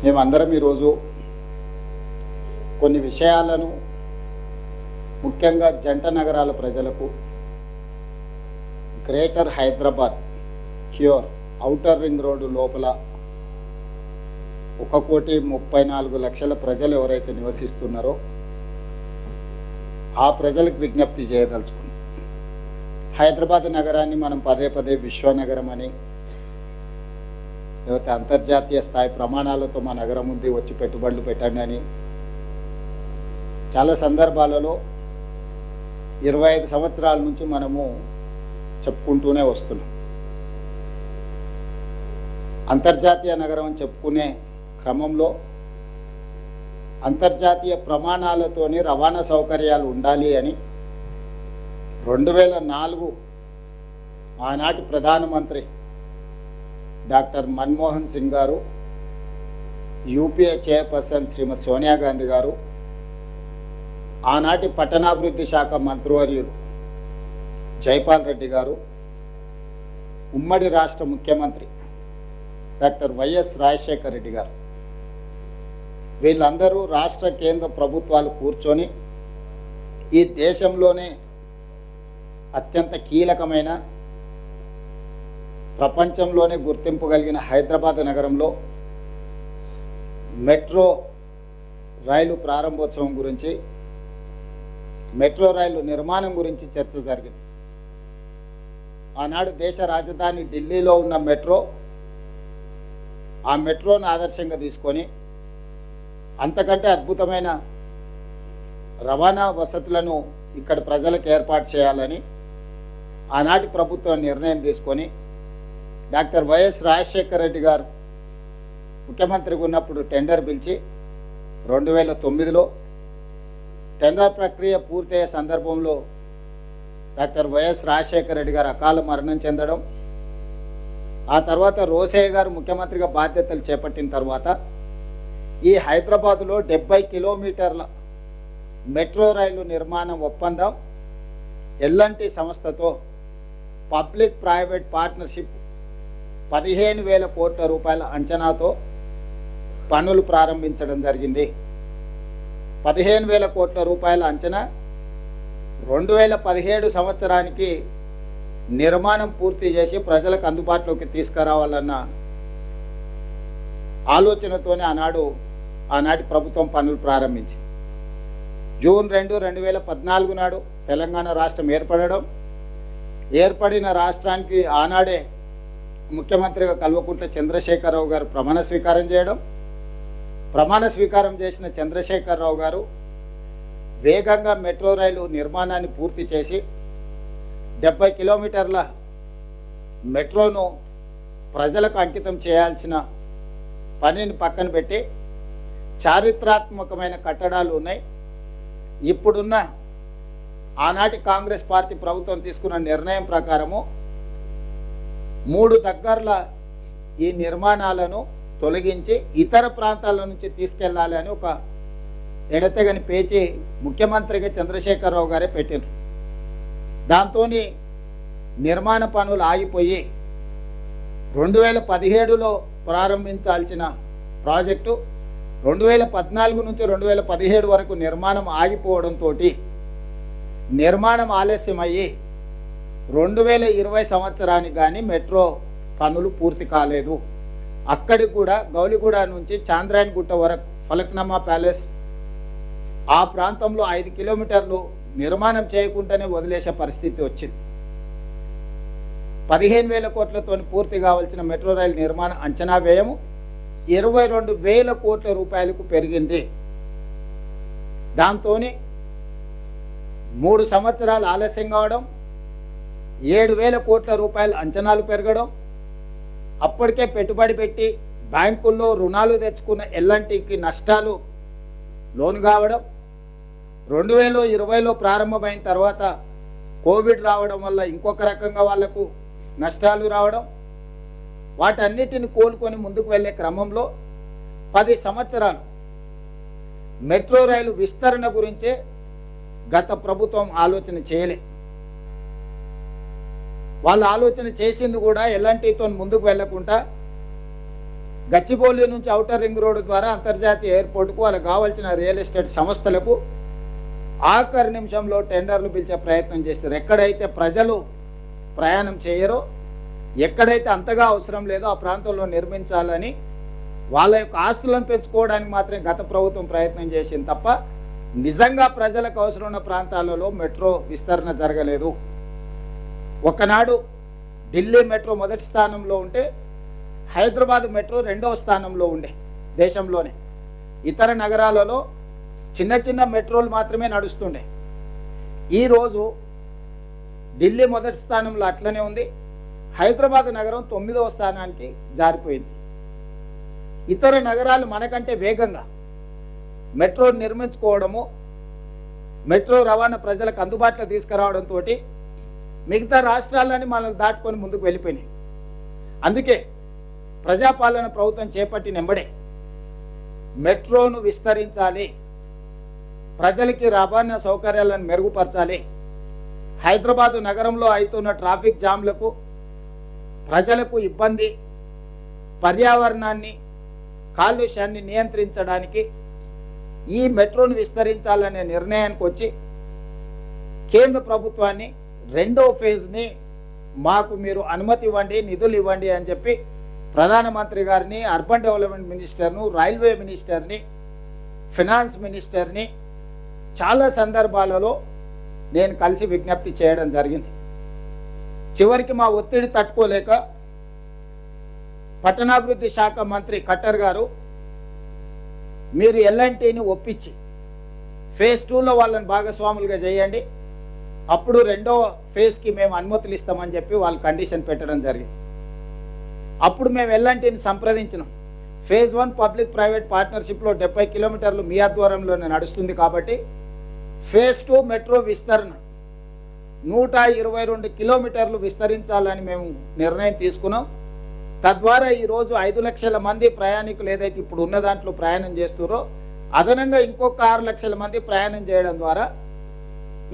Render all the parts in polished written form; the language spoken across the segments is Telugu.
మేమందరం ఈరోజు కొన్ని విషయాలను ముఖ్యంగా జంట నగరాల ప్రజలకు greater Hyderabad cure outer ring road లోపల 1,34,00,000 ప్రజలు ఎవరైతే నివసిస్తున్నారో ఆ ప్రజలకు విజ్ఞప్తి చేయదలుచుకున్నాం. హైదరాబాద్ నగరాన్ని మనం పదే పదే విశ్వనగరం అని, లేకపోతే అంతర్జాతీయ స్థాయి ప్రమాణాలతో మా నగరం ఉంది, వచ్చి పెట్టుబడులు పెట్టండి అని చాలా సందర్భాలలో 25 సంవత్సరాల నుంచి మనము చెప్పుకుంటూనే వస్తున్నాం. అంతర్జాతీయ నగరం అని చెప్పుకునే క్రమంలో అంతర్జాతీయ ప్రమాణాలతోని రవాణా సౌకర్యాలు ఉండాలి అని 2004 ఆనాటి ప్రధానమంత్రి డాక్టర్ మన్మోహన్ సింగ్ గారు, యూపీఏ చైర్పర్సన్ శ్రీమతి సోనియా గాంధీ గారు, ఆనాటి పట్టణాభివృద్ధి శాఖ మంత్రివర్యులు జైపాల్ రెడ్డి గారు, ఉమ్మడి రాష్ట్ర ముఖ్యమంత్రి డాక్టర్ వైఎస్ రాజశేఖర్ రెడ్డి గారు, వీళ్ళందరూ రాష్ట్ర కేంద్ర ప్రభుత్వాలు కూర్చొని ఈ దేశంలోనే అత్యంత కీలకమైన, ప్రపంచంలోనే గుర్తింపు కలిగిన హైదరాబాద్ నగరంలో మెట్రో రైలు ప్రారంభోత్సవం గురించి, మెట్రో రైలు నిర్మాణం గురించి చర్చ జరిగింది. ఆనాడు దేశ రాజధాని ఢిల్లీలో ఉన్న మెట్రో, ఆ మెట్రోను ఆదర్శంగా తీసుకొని అంతకంటే అద్భుతమైన రవాణా వసతులను ఇక్కడ ప్రజలకు ఏర్పాటు చేయాలని ఆనాటి ప్రభుత్వం నిర్ణయం తీసుకొని డాక్టర్ వైఎస్ రాజశేఖర్ రెడ్డి గారు ముఖ్యమంత్రిగా ఉన్నప్పుడు టెండర్ పిలిచి 2009లో టెండర్ ప్రక్రియ పూర్తయ్యే సందర్భంలో డాక్టర్ వైఎస్ రాజశేఖర్ రెడ్డి గారు అకాల మరణం చెందడం, ఆ తర్వాత రోసయ్య గారు ముఖ్యమంత్రిగా బాధ్యతలు చేపట్టిన తర్వాత ఈ హైదరాబాదులో 70 కిలోమీటర్ల మెట్రో రైలు నిర్మాణం ఒప్పందం ఎల్ఎన్టీ సంస్థతో పబ్లిక్ ప్రైవేట్ పార్ట్నర్షిప్ 15,000 కోట్ల రూపాయల అంచనాతో పనులు ప్రారంభించడం జరిగింది. 15,000 కోట్ల రూపాయల అంచనా 2017 సంవత్సరానికి నిర్మాణం పూర్తి చేసి ప్రజలకు అందుబాటులోకి తీసుకురావాలన్న ఆలోచనతోనే ఆనాటి ప్రభుత్వం పనులు ప్రారంభించింది. జూన్ 2, 2014 నాడు తెలంగాణ రాష్ట్రం ఏర్పడిన రాష్ట్రానికి ఆనాడే ముఖ్యమంత్రిగా కల్వకుంట్ల చంద్రశేఖరరావు గారు ప్రమాణ స్వీకారం చేసిన చంద్రశేఖరరావు గారు వేగంగా మెట్రో రైలు నిర్మాణాన్ని పూర్తి చేసి 70 కిలోమీటర్ల మెట్రోను ప్రజలకు అంకితం చేయాల్సిన పనిని పక్కన పెట్టి చారిత్రాత్మకమైన కట్టడాలు ఉన్నాయి. ఇప్పుడున్న ఆనాటి కాంగ్రెస్ పార్టీ ప్రభుత్వం తీసుకున్న నిర్ణయం ప్రకారము 3 దగ్గరల ఈ నిర్మాణాలను తొలగించి ఇతర ప్రాంతాల నుంచి తీసుకెళ్లాలి అని ఒక ఎడతెగని పేచి ముఖ్యమంత్రిగా చంద్రశేఖరరావు గారే పెట్టినారు. దాంతో నిర్మాణ పనులు ఆగిపోయి 2017లో ప్రారంభించాల్సిన ప్రాజెక్టు 2014 నుంచి 2017 వరకు నిర్మాణం ఆగిపోవడంతో నిర్మాణం ఆలస్యమయ్యి 2020 సంవత్సరానికి కానీ మెట్రో పనులు పూర్తి కాలేదు. అక్కడికి కూడా గౌలిగూడ నుంచి చాంద్రాయన్ గుట్ట వరకు ఫలక్నామా ప్యాలెస్ ఆ ప్రాంతంలో 5 కిలోమీటర్లు నిర్మాణం చేయకుండానే వదిలేసే పరిస్థితి వచ్చింది. 15,000 కోట్లతో పూర్తి కావాల్సిన మెట్రో రైలు నిర్మాణ అంచనా వ్యయం 22,000 కోట్ల రూపాయలకు పెరిగింది. దాంతో 3 సంవత్సరాలు ఆలస్యం కావడం, 7,000 కోట్ల రూపాయల అంచనాలు పెరగడం, అప్పటికే పెట్టుబడి పెట్టి బ్యాంకుల్లో రుణాలు తెచ్చుకున్న ఎల్ఎన్టీకి నష్టాలు లోను కావడం, 2020లో ప్రారంభమైన తర్వాత కోవిడ్ రావడం వల్ల ఇంకొక రకంగా వాళ్లకు నష్టాలు రావడం, వాటన్నిటిని కోలుకొని ముందుకు వెళ్ళే క్రమంలో 10 సంవత్సరాలు మెట్రో రైలు విస్తరణ గురించే గత ప్రభుత్వం ఆలోచన చేయలే. వాళ్ళు ఆలోచన చేసింది కూడా ఎల్ఎన్టీతో ముందుకు వెళ్లకుండా గచ్చిబౌలి నుంచి ఔటర్ రింగ్ రోడ్డు ద్వారా అంతర్జాతీయ ఎయిర్పోర్టుకు వాళ్ళకి కావాల్సిన రియల్ ఎస్టేట్ సంస్థలకు ఆఖరి నిమిషంలో టెండర్లు పిలిచే ప్రయత్నం చేస్తారు. ఎక్కడైతే ప్రజలు ప్రయాణం చేయరో, ఎక్కడైతే అంతగా అవసరం లేదో ఆ ప్రాంతంలో నిర్మించాలని వాళ్ళ యొక్క ఆస్తులను పెంచుకోవడానికి మాత్రమే గత ప్రభుత్వం ప్రయత్నం చేసింది తప్ప నిజంగా ప్రజలకు అవసరం ఉన్న ప్రాంతాలలో మెట్రో విస్తరణ జరగలేదు. ఒకనాడు ఢిల్లీ మెట్రో మొదటి స్థానంలో ఉంటే హైదరాబాద్ మెట్రో రెండవ స్థానంలో ఉండే దేశంలోనే. ఇతర నగరాలలో చిన్న చిన్న మెట్రోలు మాత్రమే నడుస్తుండే. ఈరోజు ఢిల్లీ మొదటి స్థానంలో అట్లనే ఉంది, హైదరాబాద్ నగరం 9వ స్థానానికి జారిపోయింది. ఇతర నగరాలు మనకంటే వేగంగా మెట్రో నిర్మించుకోవడము, మెట్రో రవాణా ప్రజలకు అందుబాటులో తీసుకురావడంతో మిగతా రాష్ట్రాలని మనల్ని దాటుకొని ముందుకు వెళ్ళిపోయినాయి. అందుకే ప్రజాపాలన ప్రభుత్వం చేపట్టిన వెంబడే మెట్రోను విస్తరించాలి, ప్రజలకి రవాణా సౌకర్యాలను మెరుగుపరచాలి, హైదరాబాదు నగరంలో అవుతున్న ట్రాఫిక్ జామ్లకు, ప్రజలకు ఇబ్బంది, పర్యావరణాన్ని, కాలుష్యాన్ని నియంత్రించడానికి ఈ మెట్రోను విస్తరించాలనే నిర్ణయానికి వచ్చి కేంద్ర ప్రభుత్వాన్ని రెండవ ఫేజ్ని మాకు మీరు అనుమతి ఇవ్వండి, నిధులు ఇవ్వండి అని చెప్పి ప్రధానమంత్రి గారిని, అర్బన్ డెవలప్మెంట్ మినిస్టర్ను, రైల్వే మినిస్టర్ని, ఫినాన్స్ మినిస్టర్ని చాలా సందర్భాలలో నేను కలిసి విజ్ఞప్తి చేయడం జరిగింది. చివరికి మా ఒత్తిడి తట్టుకోలేక పట్టణాభివృద్ధి శాఖ మంత్రి ఖట్టర్ గారు మీరు ఎల్ఎన్టీని ఒప్పించి ఫేజ్ 2లో వాళ్ళని భాగస్వాములుగా చేయండి, అప్పుడు రెండవ ఫేజ్కి మేము అనుమతులు ఇస్తామని చెప్పి వాళ్ళు కండిషన్ పెట్టడం జరిగింది. అప్పుడు మేము ఎల్ఎన్టీని సంప్రదించినాం. ఫేజ్ 1 పబ్లిక్ ప్రైవేట్ పార్ట్నర్షిప్లో 70 కిలోమీటర్లు మీ ఆధ్వర్యంలోనే నడుస్తుంది కాబట్టి ఫేజ్ 2 మెట్రో విస్తరణ 122 కిలోమీటర్లు విస్తరించాలని మేము నిర్ణయం తీసుకున్నాం. తద్వారా ఈరోజు 5 లక్షల మంది ప్రయాణికులు ఏదైతే ఇప్పుడు ఉన్న దాంట్లో ప్రయాణం చేస్తున్నారో అదనంగా ఇంకొక 6 లక్షల మంది ప్రయాణం చేయడం ద్వారా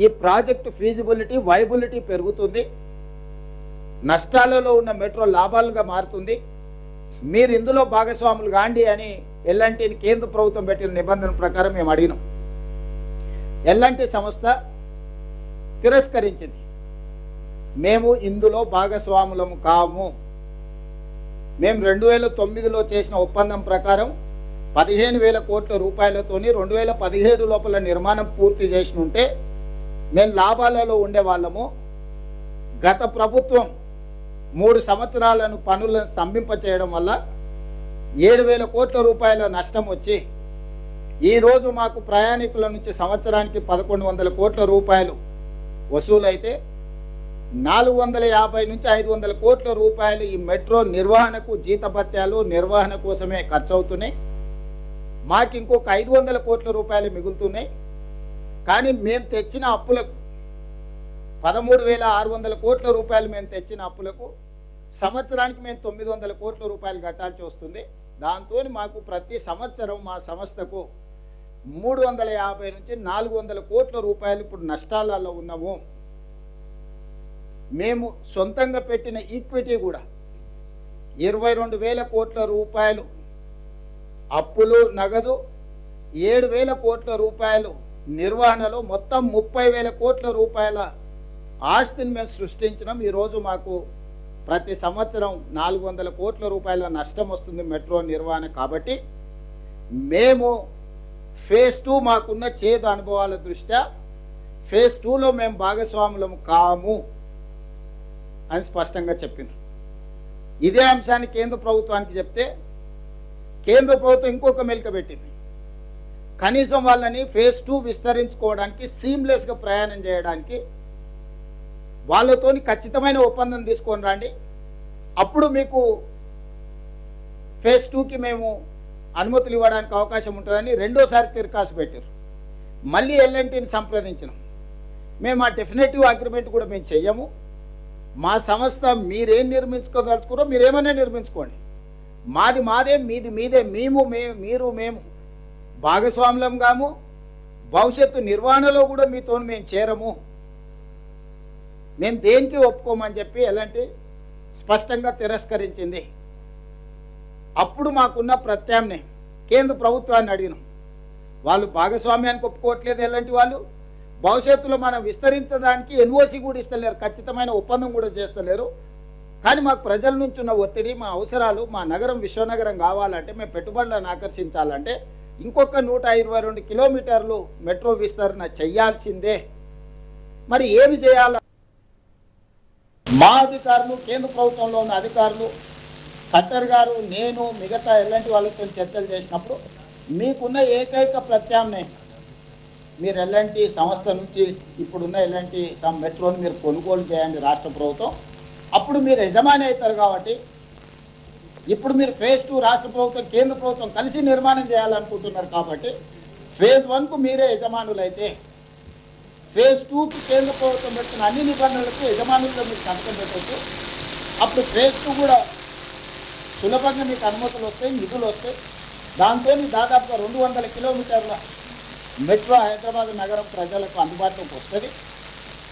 ఈ ప్రాజెక్టు ఫీజిబిలిటీ, వైబిలిటీ పెరుగుతుంది, నష్టాలలో ఉన్న మెట్రో లాభాలుగా మారుతుంది, మీరు ఇందులో భాగస్వాములు కాండి అని ఎల్ఎన్టీని కేంద్ర ప్రభుత్వం పెట్టిన నిబంధన ప్రకారం మేము అడిగినాం. ఎల్ఎన్టీ సంస్థ తిరస్కరించింది. మేము ఇందులో భాగస్వాములము కాము, మేము 2009లో చేసిన ఒప్పందం ప్రకారం 15,000 కోట్ల రూపాయలతోని 2017 లోపల నిర్మాణం పూర్తి చేసి ఉంటే మేము లాభాలలో ఉండేవాళ్ళము. గత ప్రభుత్వం 3 సంవత్సరాలను పనులను స్తంభింపచేయడం వల్ల 7,000 కోట్ల రూపాయల నష్టం వచ్చి ఈరోజు మాకు ప్రయాణికుల నుంచి సంవత్సరానికి 1,100 కోట్ల రూపాయలు వసూలైతే 450 నుంచి 500 కోట్ల రూపాయలు ఈ మెట్రో నిర్వహణకు, జీతభత్యాలు, నిర్వహణ కోసమే ఖర్చు అవుతున్నాయి. మాకు ఇంకొక 500 కోట్ల రూపాయలు మిగులుతున్నాయి. కానీ మేము తెచ్చిన అప్పులకు 13,600 కోట్ల రూపాయలు మేము తెచ్చిన అప్పులకు సంవత్సరానికి మేము 900 కోట్ల రూపాయలు కట్టాల్సి వస్తుంది. దాంతో మాకు ప్రతి సంవత్సరం మా సంస్థకు 350 నుంచి 400 కోట్ల రూపాయలు ఇప్పుడు నష్టాలలో ఉన్నాము. మేము సొంతంగా పెట్టిన ఈక్విటీ కూడా 22,000 కోట్ల రూపాయలు అప్పులు, నగదు 7,000 కోట్ల రూపాయలు నిర్వహణలో మొత్తం 30,000 కోట్ల రూపాయల ఆస్తిని మేము సృష్టించినాం. ఈరోజు మాకు ప్రతి సంవత్సరం 400 కోట్ల రూపాయల నష్టం వస్తుంది మెట్రో నిర్వహణ. కాబట్టి మేము ఫేజ్ 2 మాకున్న చేదు అనుభవాల దృష్ట్యా ఫేజ్ 2లో మేము భాగస్వాములం కాము అని స్పష్టంగా చెప్పినారు. ఇదే అంశాన్ని కేంద్ర ప్రభుత్వానికి చెప్తే కేంద్ర ప్రభుత్వం ఇంకొక మెలిక పెట్టింది. కనీసం వాళ్ళని ఫేజ్ 2 విస్తరించుకోవడానికి, సీమ్లెస్గా ప్రయాణం చేయడానికి వాళ్ళతోని ఖచ్చితమైన ఒప్పందం తీసుకొని రండి, అప్పుడు మీకు ఫేజ్ 2కి మేము అనుమతులు ఇవ్వడానికి అవకాశం ఉంటుందని రెండోసారి తిరకాసు పెట్టారు. మళ్ళీ ఎల్ఎన్టీని సంప్రదించినాం. మేము ఆ డెఫినెటివ్ అగ్రిమెంట్ కూడా మేము చెయ్యము, మా సంస్థ మీరేం నిర్మించుకోదలుచుకున్నారో మీరేమన్నా నిర్మించుకోండి, మాది మాదే, మీది మీదే, మీరు మేము భాగస్వాములం కాము, భవిష్యత్తు నిర్వహణలో కూడా మీతో మేము చేరము, మేము దేనికి ఒప్పుకోమని చెప్పి ఎలాంటి స్పష్టంగా తిరస్కరించింది. అప్పుడు మాకున్న ప్రత్యామ్నాయం కేంద్ర ప్రభుత్వాన్ని అడిగినాం. వాళ్ళు భాగస్వామ్యానికి ఒప్పుకోవట్లేదు. ఎలాంటి వాళ్ళు భవిష్యత్తులో మనం విస్తరించడానికి ఎన్ఓసి కూడా ఇస్తలేరు, ఖచ్చితమైన ఒప్పందం కూడా చేస్తలేరు. కానీ మాకు ప్రజల నుంచి ఉన్న ఒత్తిడి, మా అవసరాలు, మా నగరం విశ్వనగరం కావాలంటే, మేము పెట్టుబడులను ఆకర్షించాలంటే ఇంకొక 122 కిలోమీటర్లు మెట్రో విస్తరణ చేయాల్సిందే. మరి ఏమి చేయాలి? మా అధికారులు, కేంద్ర ప్రభుత్వంలో ఉన్న అధికారులు, ఖట్టర్ గారు, నేను, మిగతా ఎలాంటి వాళ్ళతో చర్చలు చేసినప్పుడు మీకున్న ఏకైక ప్రత్యామ్నాయం మీరు ఎలాంటి సంస్థ నుంచి ఇప్పుడున్న ఎలాంటి మెట్రోని మీరు కొనుగోలు చేయండి రాష్ట్ర ప్రభుత్వం, అప్పుడు మీరు యజమాని అవుతారు. కాబట్టి ఇప్పుడు మీరు ఫేజ్ 2 రాష్ట్ర ప్రభుత్వం కేంద్ర ప్రభుత్వం కలిసి నిర్మాణం చేయాలనుకుంటున్నారు. కాబట్టి ఫేజ్ 1కు మీరే యజమానులైతే ఫేజ్ 2కి కేంద్ర ప్రభుత్వం పెట్టిన అన్ని నిబంధనలకు యజమానుల్లో మీరు సంతకం పెట్టవచ్చు. అప్పుడు ఫేజ్ 2 కూడా సులభంగా మీకు అనుమతులు వస్తాయి, నిధులు వస్తాయి. దాంతో దాదాపుగా 200 కిలోమీటర్ల మెట్రో హైదరాబాద్ నగరం ప్రజలకు అందుబాటులోకి వస్తుంది.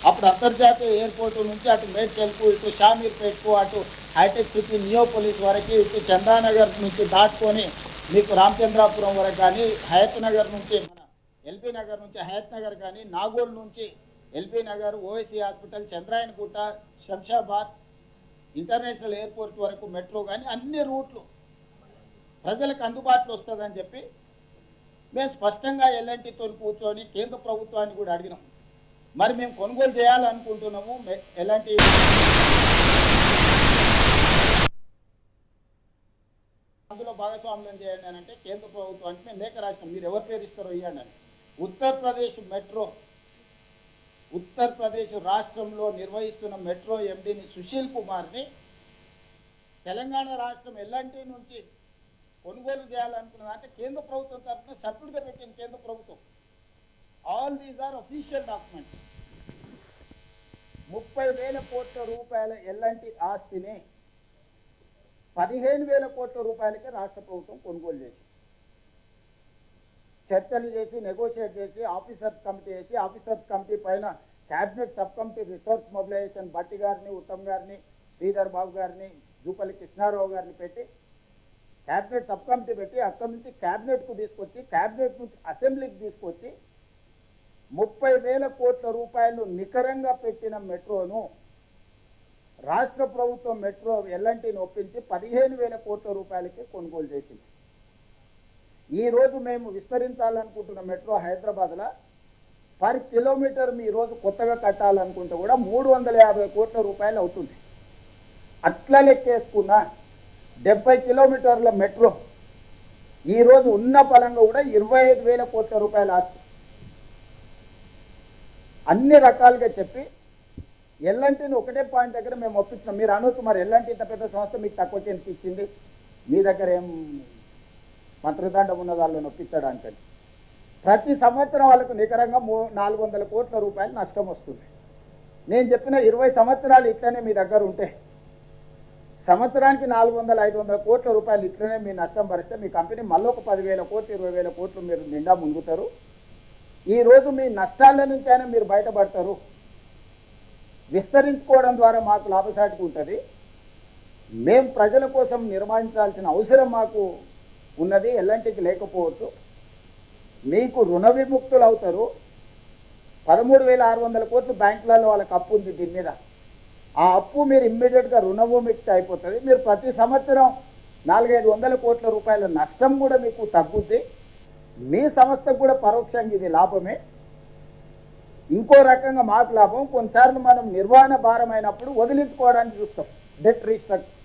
అప్పుడు అంతర్జాతీయ ఎయిర్పోర్టు నుంచి అటు మేడ్చల్కు, ఇటు షామీర్పేట్కు, అటు హైటెక్ సిటీ నియోపోలిస్ వరకు, ఇటు చందానగర్ నుంచి దాటుకొని మీకు రామచంద్రాపురం వరకు కానీ, హయత్ నగర్ నుంచి మన ఎల్బీ నగర్ నుంచి హయత్ నగర్ కానీ, నాగోల్ నుంచి LB Nagar, OSC hospital, Chandrayangutta, Shamshabad international airport వరకు మెట్రో కానీ అన్ని రూట్లు ప్రజలకు అందుబాటులో వస్తుందని చెప్పి మేము స్పష్టంగా ఎల్ఎన్టీతో కూర్చొని కేంద్ర ప్రభుత్వాన్ని కూడా అడిగినాం. మరి మేము కొనుగోలు చేయాలనుకుంటున్నాము, ఎలాంటి అందులో భాగస్వామ్యం చేయండి అని అంటే కేంద్ర ప్రభుత్వానికి మేము లేఖ రాసినాం. మీరు ఎవరి పేరు ఇస్తారో ఇవ్వండి అని. ఉత్తరప్రదేశ్ మెట్రో, ఉత్తరప్రదేశ్ రాష్ట్రంలో నిర్వహిస్తున్న మెట్రో ఎండీని సుశీల్ కుమార్ని తెలంగాణ రాష్ట్రం ఎల్ఎన్టీ నుంచి కొనుగోలు చేయాలనుకున్నది. అంటే కేంద్ర ప్రభుత్వం తరఫున సర్టిఫికేట్ పెట్టింది కేంద్ర ప్రభుత్వం. All these are official documents. 30,000 కోట్ల రూపాయల ఎల్ఎన్టీ ఆస్తిని 15,000 కోట్ల రూపాయలకే రాష్ట్ర ప్రభుత్వం కొనుగోలు చేసి, చర్చలు చేసి, నెగోషియేట్ చేసి, ఆఫీసర్స్ కమిటీ వేసి, ఆఫీసర్స్ కమిటీ పైన cabinet sub committee resource mobilisation Bhatti గారిని, ఉత్తమ్ గారిని, శ్రీధర్ బాబు గారిని, జూపల్లి కృష్ణారావు గారిని పెట్టి క్యాబినెట్ సబ్ కమిటీ పెట్టి అక్కడి నుంచి క్యాబినెట్కు తీసుకొచ్చి, క్యాబినెట్ నుంచి అసెంబ్లీకి తీసుకొచ్చి 30,000 కోట్ల రూపాయలు నికరంగా పెట్టిన మెట్రోను రాష్ట్ర ప్రభుత్వం మెట్రో ఎల్ఎన్టీని ఒప్పించి 15,000 కోట్ల రూపాయలకి కొనుగోలు చేసింది. ఈరోజు మేము విస్తరించాలనుకుంటున్న మెట్రో హైదరాబాద్లో పర్ కిలోమీటర్ మీ రోజు కొత్తగా కట్టాలనుకుంటే కూడా 350 కోట్ల రూపాయలు అవుతుంది. అట్లా లెక్కేసుకున్న 70 కిలోమీటర్ల మెట్రో ఈరోజు ఉన్న పరంగా కూడా 25,000 కోట్ల రూపాయలు ఆస్తి. అన్ని రకాలుగా చెప్పి ఎల్ఎన్టీని ఒకటే పాయింట్ దగ్గర మేము ఒప్పించినాం. మీరు అనొచ్చు, మరి ఎల్ఎన్టీ ఇంత పెద్ద సంస్థ మీకు తక్కువ ఇచ్చింది, మీ దగ్గర ఏం మంత్రిదండం ఉన్న వాళ్ళని ఒప్పించడానికి. ప్రతి సంవత్సరం వాళ్ళకు నికరంగా 400 కోట్ల రూపాయలు నష్టం వస్తుంది. నేను చెప్పిన 20 సంవత్సరాలు ఇట్లనే మీ దగ్గర ఉంటే సంవత్సరానికి 400-500 కోట్ల రూపాయలు ఇట్లనే మీ నష్టం భరిస్తే మీ కంపెనీ మళ్ళీ ఒక 10,000 కోట్లు 20,000 కోట్లు మీరు నిండా ముందుతారు. ఈరోజు మీ నష్టాల నుంచైనా మీరు బయటపడతారు. విస్తరించుకోవడం ద్వారా మాకు లాభసాటిగా ఉంటుంది. మేము ప్రజల కోసం నిర్వహించాల్సిన అవసరం మాకు ఉన్నది, ఎల్ఎన్టీకి లేకపోవచ్చు. మీకు రుణ విముక్తులు అవుతారు. 13,600 కోట్లు బ్యాంకులలో వాళ్ళకి అప్పు ఉంది. దీని మీద ఆ అప్పు మీరు ఇమ్మీడియట్గా రుణవిముక్తి అయిపోతుంది. మీరు ప్రతి సంవత్సరం 400-500 కోట్ల రూపాయల నష్టం కూడా మీకు తగ్గుద్ది. మీ సంస్థకు కూడా పరోక్షంగా ఇది లాభమే. ఇంకో రకంగా మాకు లాభం. కొన్నిసార్లు మనం నిర్వహణ భారం అయినప్పుడు వదిలించుకోవడానికి చూస్తాం, డెట్ రీస్ట్రక్చర్.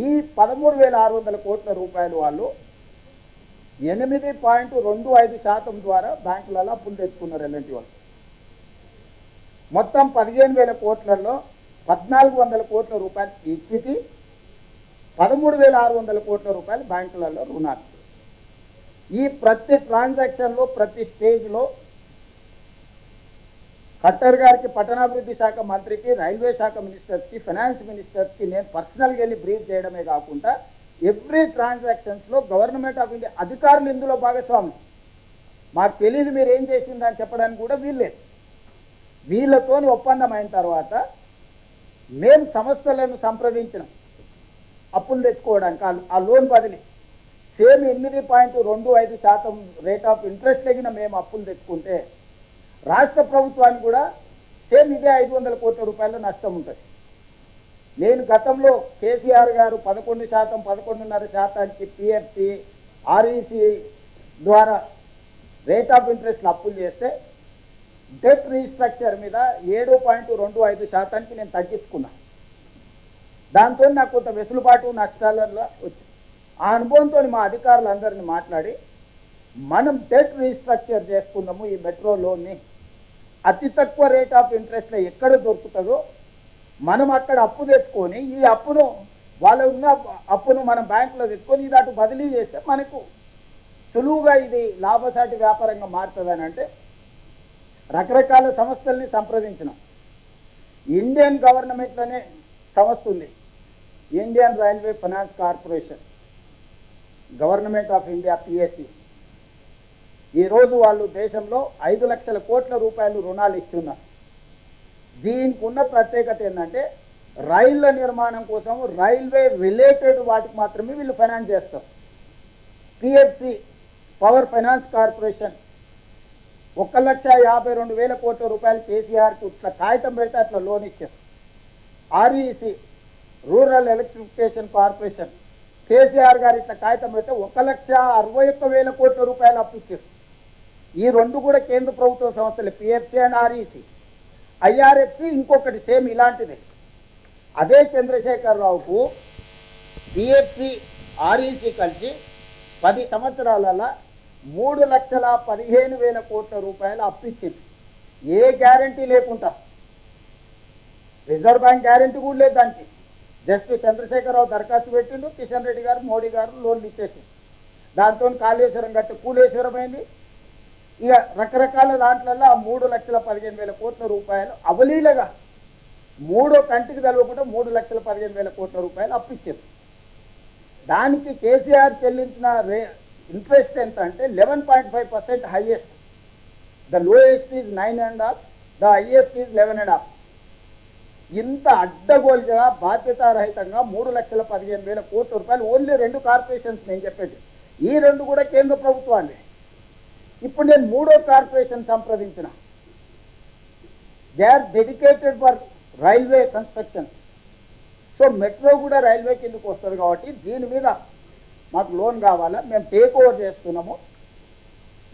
ఈ 13,600 కోట్ల రూపాయలు వాళ్ళు 8.25% ద్వారా బ్యాంకులలో అప్పులు తెచ్చుకున్నారు ఎల్ఎన్టీ వాళ్ళు. మొత్తం 15,000 కోట్లలో 1,400 కోట్ల రూపాయలు ఈక్విటీ, 13,600 కోట్ల రూపాయలు బ్యాంకులలో రుణాలు. ఈ ప్రతి ట్రాన్సాక్షన్లో, ప్రతి స్టేజ్లో ఖట్టర్ గారికి, పట్టణాభివృద్ధి శాఖ మంత్రికి, రైల్వే శాఖ మినిస్టర్స్కి, ఫైనాన్స్ మినిస్టర్స్కి నేను పర్సనల్గా వెళ్ళి బ్రీఫ్ చేయడమే కాకుండా ఎవ్రీ ట్రాన్సాక్షన్స్లో గవర్నమెంట్ ఆఫ్ ఇండియా అధికారులు ఇందులో భాగస్వామి. మాకు తెలియదు మీరు ఏం చేసిందని చెప్పడానికి కూడా వీల్లేదు. వీళ్ళతో ఒప్పందం అయిన తర్వాత మేము సంస్థలను సంప్రదించినాం. అప్పులు తెచ్చుకోవడానికి ఆ లోన్ బదిలీ సేమ్ 8.25% రేట్ ఆఫ్ ఇంట్రెస్ట్ తగిన మేము అప్పులు తెచ్చుకుంటే రాష్ట్ర ప్రభుత్వానికి కూడా సేమ్ ఇదే 500 కోట్ల రూపాయల నష్టం ఉంటుంది. నేను గతంలో కేసీఆర్ గారు 11%, 11.5%కి పిఎఫ్సి, ఆర్ఈసి ద్వారా రేట్ ఆఫ్ ఇంట్రెస్ట్లు అప్పులు చేస్తే డెట్ రీస్ట్రక్చర్ మీద 7.25%కి నేను తగ్గించుకున్నా. దాంతో నాకు కొంత వెసులుబాటు నష్టాలలో వచ్చింది. ఆ అనుభవంతో మా అధికారులందరినీ మాట్లాడి మనం డెట్ రీస్ట్రక్చర్ చేసుకుందాము, ఈ మెట్రో లోన్ని అతి తక్కువ రేట్ ఆఫ్ ఇంట్రెస్ట్లో ఎక్కడ దొరుకుతుందో మనం అక్కడ అప్పు తెచ్చుకొని ఈ అప్పును వాళ్ళ ఉన్న అప్పును మనం బ్యాంకులో తెచ్చుకొని ఇది అటు బదిలీ చేస్తే మనకు సులువుగా ఇది లాభసాటి వ్యాపారంగా మారుతుందని అంటే రకరకాల సంస్థల్ని సంప్రదించినాం. ఇండియన్ గవర్నమెంట్లోనే సంస్థ ఉంది, Indian railway finance corporation, government of India PSC. ఈరోజు వాళ్ళు దేశంలో 5 లక్షల కోట్ల రూపాయలు రుణాలు ఇస్తున్నారు. దీనికి ఉన్న ప్రత్యేకత ఏంటంటే రైళ్ల నిర్మాణం కోసం రైల్వే రిలేటెడ్ వాటికి మాత్రమే వీళ్ళు ఫైనాన్స్ చేస్తారు. పిఎఫ్సి పవర్ ఫైనాన్స్ కార్పొరేషన్ 1,52,000 కోట్ల రూపాయలు కేసీఆర్కి ఇట్లా కాగితం పెడితే అట్లా లోన్ ఇచ్చారు. REC rural electrification corporation KCR గారు ఇట్లా కాగితం పెడితే 1,61,000 కోట్ల రూపాయలు అప్పు ఇచ్చారు. ఈ రెండు కూడా కేంద్ర ప్రభుత్వ సంస్థలే, పిఎఫ్సి అండ్ ఆర్ఈసి. ఐఆర్ఎఫ్సి ఇంకొకటి సేమ్ ఇలాంటిదే. అదే చంద్రశేఖరరావుకు పిఎఫ్సి ఆర్ఈసి కలిసి 10 సంవత్సరాలలో 3,15,000 కోట్ల రూపాయలు అప్పిచ్చింది. ఏ గ్యారంటీ లేకుండా, రిజర్వ్ బ్యాంక్ గ్యారంటీ కూడా లేదు దానికి. జస్ట్ చంద్రశేఖరరావు దరఖాస్తు పెట్టిండు, కిషన్ రెడ్డి గారు, మోడీ గారు లోన్లు ఇచ్చేసి దాంతో కాళేశ్వరం గట్టి కూలేశ్వరం అయింది. ఇక రకరకాల దాంట్లలో 3,15,000 కోట్ల రూపాయలు అవలీలగా మూడో కంటికి తెలవకుండా 3,15,000 కోట్ల రూపాయలు అప్పిచ్చారు. దానికి కేసీఆర్ చెల్లించిన ఇంట్రెస్ట్ ఎంత అంటే 11.5% highest. The lowest is 9.5, the highest is 11.5. ఇంత అడ్డగోలుగా బాధ్యతారహితంగా 3,15,000 కోట్ల రూపాయలు ఓన్లీ 2 కార్పొరేషన్స్ నేను చెప్పేది. ఈ 2 కూడా కేంద్ర ప్రభుత్వాన్ని. ఇప్పుడు నేను 3వ కార్పొరేషన్ సంప్రదించిన, they are dedicated for railway constructions. So metro కూడా రైల్వే కిందకు వస్తుంది కాబట్టి దీని మీద మాకు లోన్ కావాలా, మేము టేక్ ఓవర్ చేస్తున్నాము,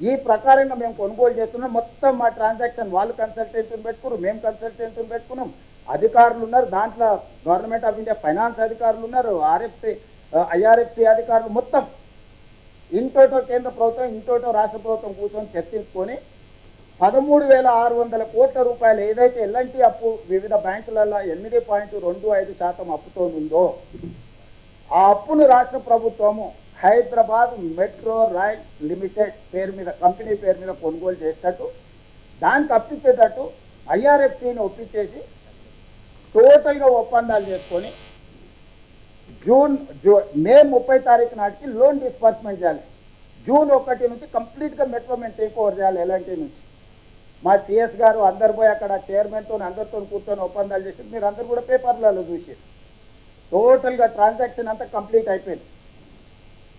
ఈ ప్రకారంగా మేము కొనుగోలు చేస్తున్నాం. మొత్తం మా ట్రాన్సాక్షన్ వాళ్ళు కన్సల్టెంట్ని పెట్టుకున్నారు, మేము కన్సల్టెంట్ని పెట్టుకున్నాం, అధికారులు ఉన్నారు, దాంట్లో గవర్నమెంట్ ఆఫ్ ఇండియా ఫైనాన్స్ అధికారులు ఉన్నారు, ఐఆర్ఎఫ్సి అధికారులు, మొత్తం ఇంటోటో కేంద్ర ప్రభుత్వం, ఇంటోటో రాష్ట్ర ప్రభుత్వం కూర్చొని చర్చించుకొని 13,600 కోట్ల రూపాయలు ఏదైతే ఎల్ఎన్టీ అప్పు వివిధ బ్యాంకులలో 8.25% అప్పుతో ఉందో ఆ అప్పును రాష్ట్ర ప్రభుత్వము హైదరాబాద్ మెట్రో రైల్ లిమిటెడ్ పేరు మీద, కంపెనీ పేరు మీద కొనుగోలు చేసేటట్టు, దానికి అప్పించేటట్టు ఐఆర్ఎఫ్సిని ఒప్పించేసి టోటల్గా ఒప్పందాలు చేసుకొని మే 30 తారీఖు నాటికి లోన్ డిస్బర్స్మెంట్ చేయాలి. జూన్ 1 నుంచి కంప్లీట్గా మెట్రో మేము టేక్ ఓవర్ చేయాలి ఎల్ఎన్టీ నుంచి. మా సిఎస్ గారు అందరు పోయి అక్కడ చైర్మన్తో అందరితో కూర్చొని ఒప్పందాలు చేసి మీరు అందరు కూడా పేపర్లలో చూసి టోటల్గా ట్రాన్సాక్షన్ అంతా కంప్లీట్ అయిపోయింది.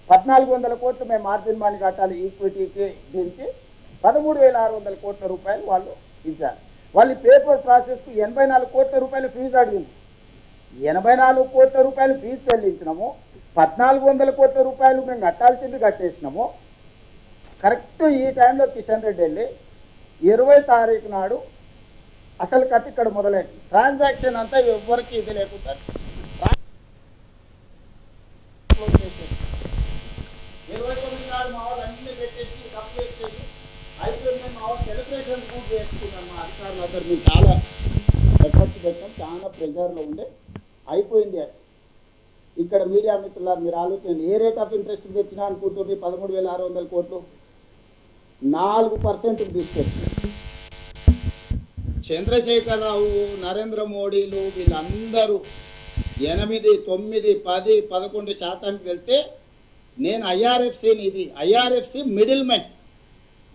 1,400 కోట్లు మేము మార్జిన్ మనీ కట్టాలి ఈక్విటీకి, దీనికి 13,600 కోట్ల రూపాయలు వాళ్ళు ఇచ్చారు. వాళ్ళు పేపర్ ప్రాసెస్కి 84 కోట్ల రూపాయలు ఫీజు అడిగింది. 84 కోట్ల రూపాయలు ఫీజు చెల్లించినాము, 1,400 కోట్ల రూపాయలు మేము కట్టాల్సింది కట్టేసినాము. కరెక్ట్ ఈ టైంలో కిషన్ రెడ్డి వెళ్ళి 20 తారీఖు నాడు అసలు కథ ఇక్కడ మొదలైంది. ట్రాన్సాక్షన్ అంతా ఎవరికి ఇది లేకుండా 29 నాడు మా వాళ్ళు అన్ని పెట్టేసి కంప్లీట్ చేసి అయిపోయింది. మా వాళ్ళు సెలబ్రేషన్ కూడా చేసుకున్నాం. మా అధికారులు అందరు మేము చాలా ఎఫర్ట్స్ పెట్టాం, చాలా ప్రెజర్లో ఉండే అయిపోయింది. ఇక్కడ మీడియా మిత్రులారు మీరు ఆలోచన, ఏ రేట్ ఆఫ్ ఇంట్రెస్ట్ తెచ్చినా అనుకుంటుంది 13,600 కోట్లు 4% తీసుకొచ్చి చంద్రశేఖరరావు, నరేంద్ర మోడీలు వీళ్ళందరూ 8, 9, 10, 11% వెళ్తే నేను ఐఆర్ఎఫ్సిని, ఇది ఐఆర్ఎఫ్సి మిడిల్ మ్యాన్,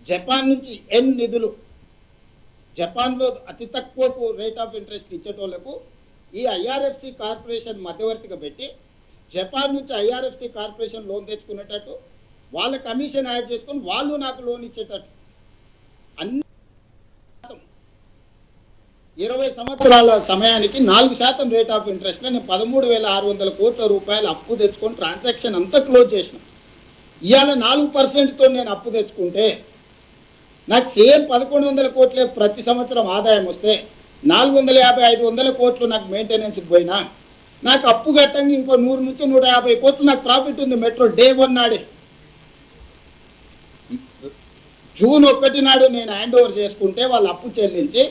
జపాన్ నుంచి నిధులు, జపాన్లో అతి తక్కువకు రేట్ ఆఫ్ ఇంట్రెస్ట్ ఇచ్చేటోళ్లకు ఈ ఐఆర్ఎఫ్సి కార్పొరేషన్ మధ్యవర్తిగా పెట్టి జపాన్ నుంచి ఐఆర్ఎఫ్సి కార్పొరేషన్ లోన్ తెచ్చుకునేటట్టు, వాళ్ళ కమిషన్ యాడ్ చేసుకొని వాళ్ళు నాకు లోన్ ఇచ్చేటట్టు అన్ని 20 సంవత్సరాల సమయానికి 4% రేట్ ఆఫ్ ఇంట్రెస్ట్లో నేను 13,600 కోట్ల రూపాయలు అప్పు తెచ్చుకొని ట్రాన్సాక్షన్ అంతా క్లోజ్ చేసిన. ఇవాళ 4%తో నేను అప్పు తెచ్చుకుంటే నాకు సేమ్ 1,100 కోట్లే ప్రతి సంవత్సరం ఆదాయం వస్తే 450-500 కోట్లు నాకు మెయింటెనెన్స్కి పోయినా నాకు అప్పు కట్టంగా ఇంకో 100 నుంచి 150 కోట్లు నాకు ప్రాఫిట్ ఉంది మెట్రో డే 1 నాడే. జూన్ 1 నాడు నేను హ్యాండ్ ఓవర్ చేసుకుంటే వాళ్ళు అప్పు చెల్లించి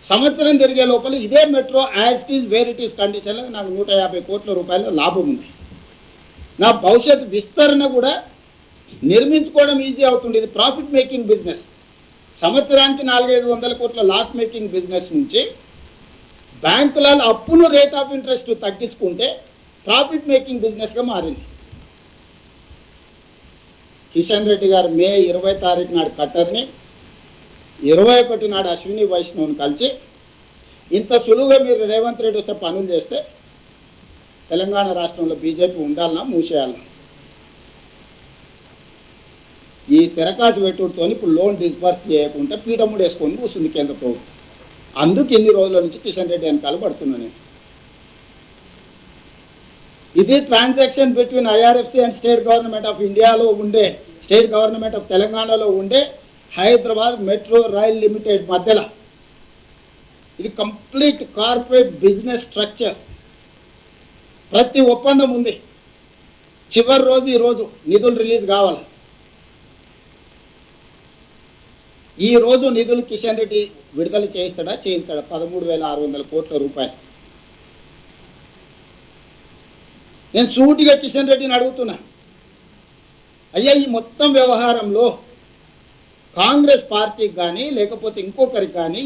సంవత్సరం తిరిగే లోపల ఇదే metro as it is where it is కండిషన్లో నాకు 150 కోట్ల రూపాయల లాభం ఉంది. నా భవిష్యత్ విస్తరణ కూడా నిర్మించుకోవడం ఈజీ అవుతుంది. ఇది ప్రాఫిట్ మేకింగ్ బిజినెస్. సంవత్సరానికి 400-500 కోట్ల లాస్ మేకింగ్ బిజినెస్ నుంచి బ్యాంకులలో అప్పును రేట్ ఆఫ్ ఇంట్రెస్ట్ తగ్గించుకుంటే ప్రాఫిట్ మేకింగ్ బిజినెస్గా మారింది. కిషన్ రెడ్డి గారు మే 20 తారీఖు నాడు కట్టర్ని, 21 నాడు అశ్విని వైష్ణవ్ని కలిసి ఇంత సులువుగా మీరు రేవంత్ రెడ్డి వస్తే పనులు చేస్తే తెలంగాణ రాష్ట్రంలో బీజేపీ ఉండాలన్నా మూసేయాలన్నా, ఈ తెరకాసు పెట్టుడుతో ఇప్పుడు లోన్ డిస్బర్స్ చేయకుండా పీఠముడు వేసుకొని కూర్చుంది కేంద్ర ప్రభుత్వం. అందుకు ఇన్ని రోజుల నుంచి కిషన్ రెడ్డి వెనకాల పడుతున్నాను. ఇది transaction between IRFC and state government of ఇండియాలో ఉండే, స్టేట్ గవర్నమెంట్ ఆఫ్ తెలంగాణలో ఉండే హైదరాబాద్ మెట్రో రైల్ లిమిటెడ్ మధ్యలో. ఇది కంప్లీట్ కార్పొరేట్ బిజినెస్ స్ట్రక్చర్. ప్రతి ఒప్పందం ఉంది. చివరి రోజు ఈరోజు నిధులు రిలీజ్ కావాలి. ఈరోజు నిధులు కిషన్ రెడ్డి విడుదల చేయిస్తాడా చేయిస్తాడా 13,600 కోట్ల రూపాయలు. నేను సూటిగా కిషన్ రెడ్డిని అడుగుతున్నా, అయ్యా ఈ మొత్తం వ్యవహారంలో కాంగ్రెస్ పార్టీకి కానీ లేకపోతే ఇంకొకరికి కానీ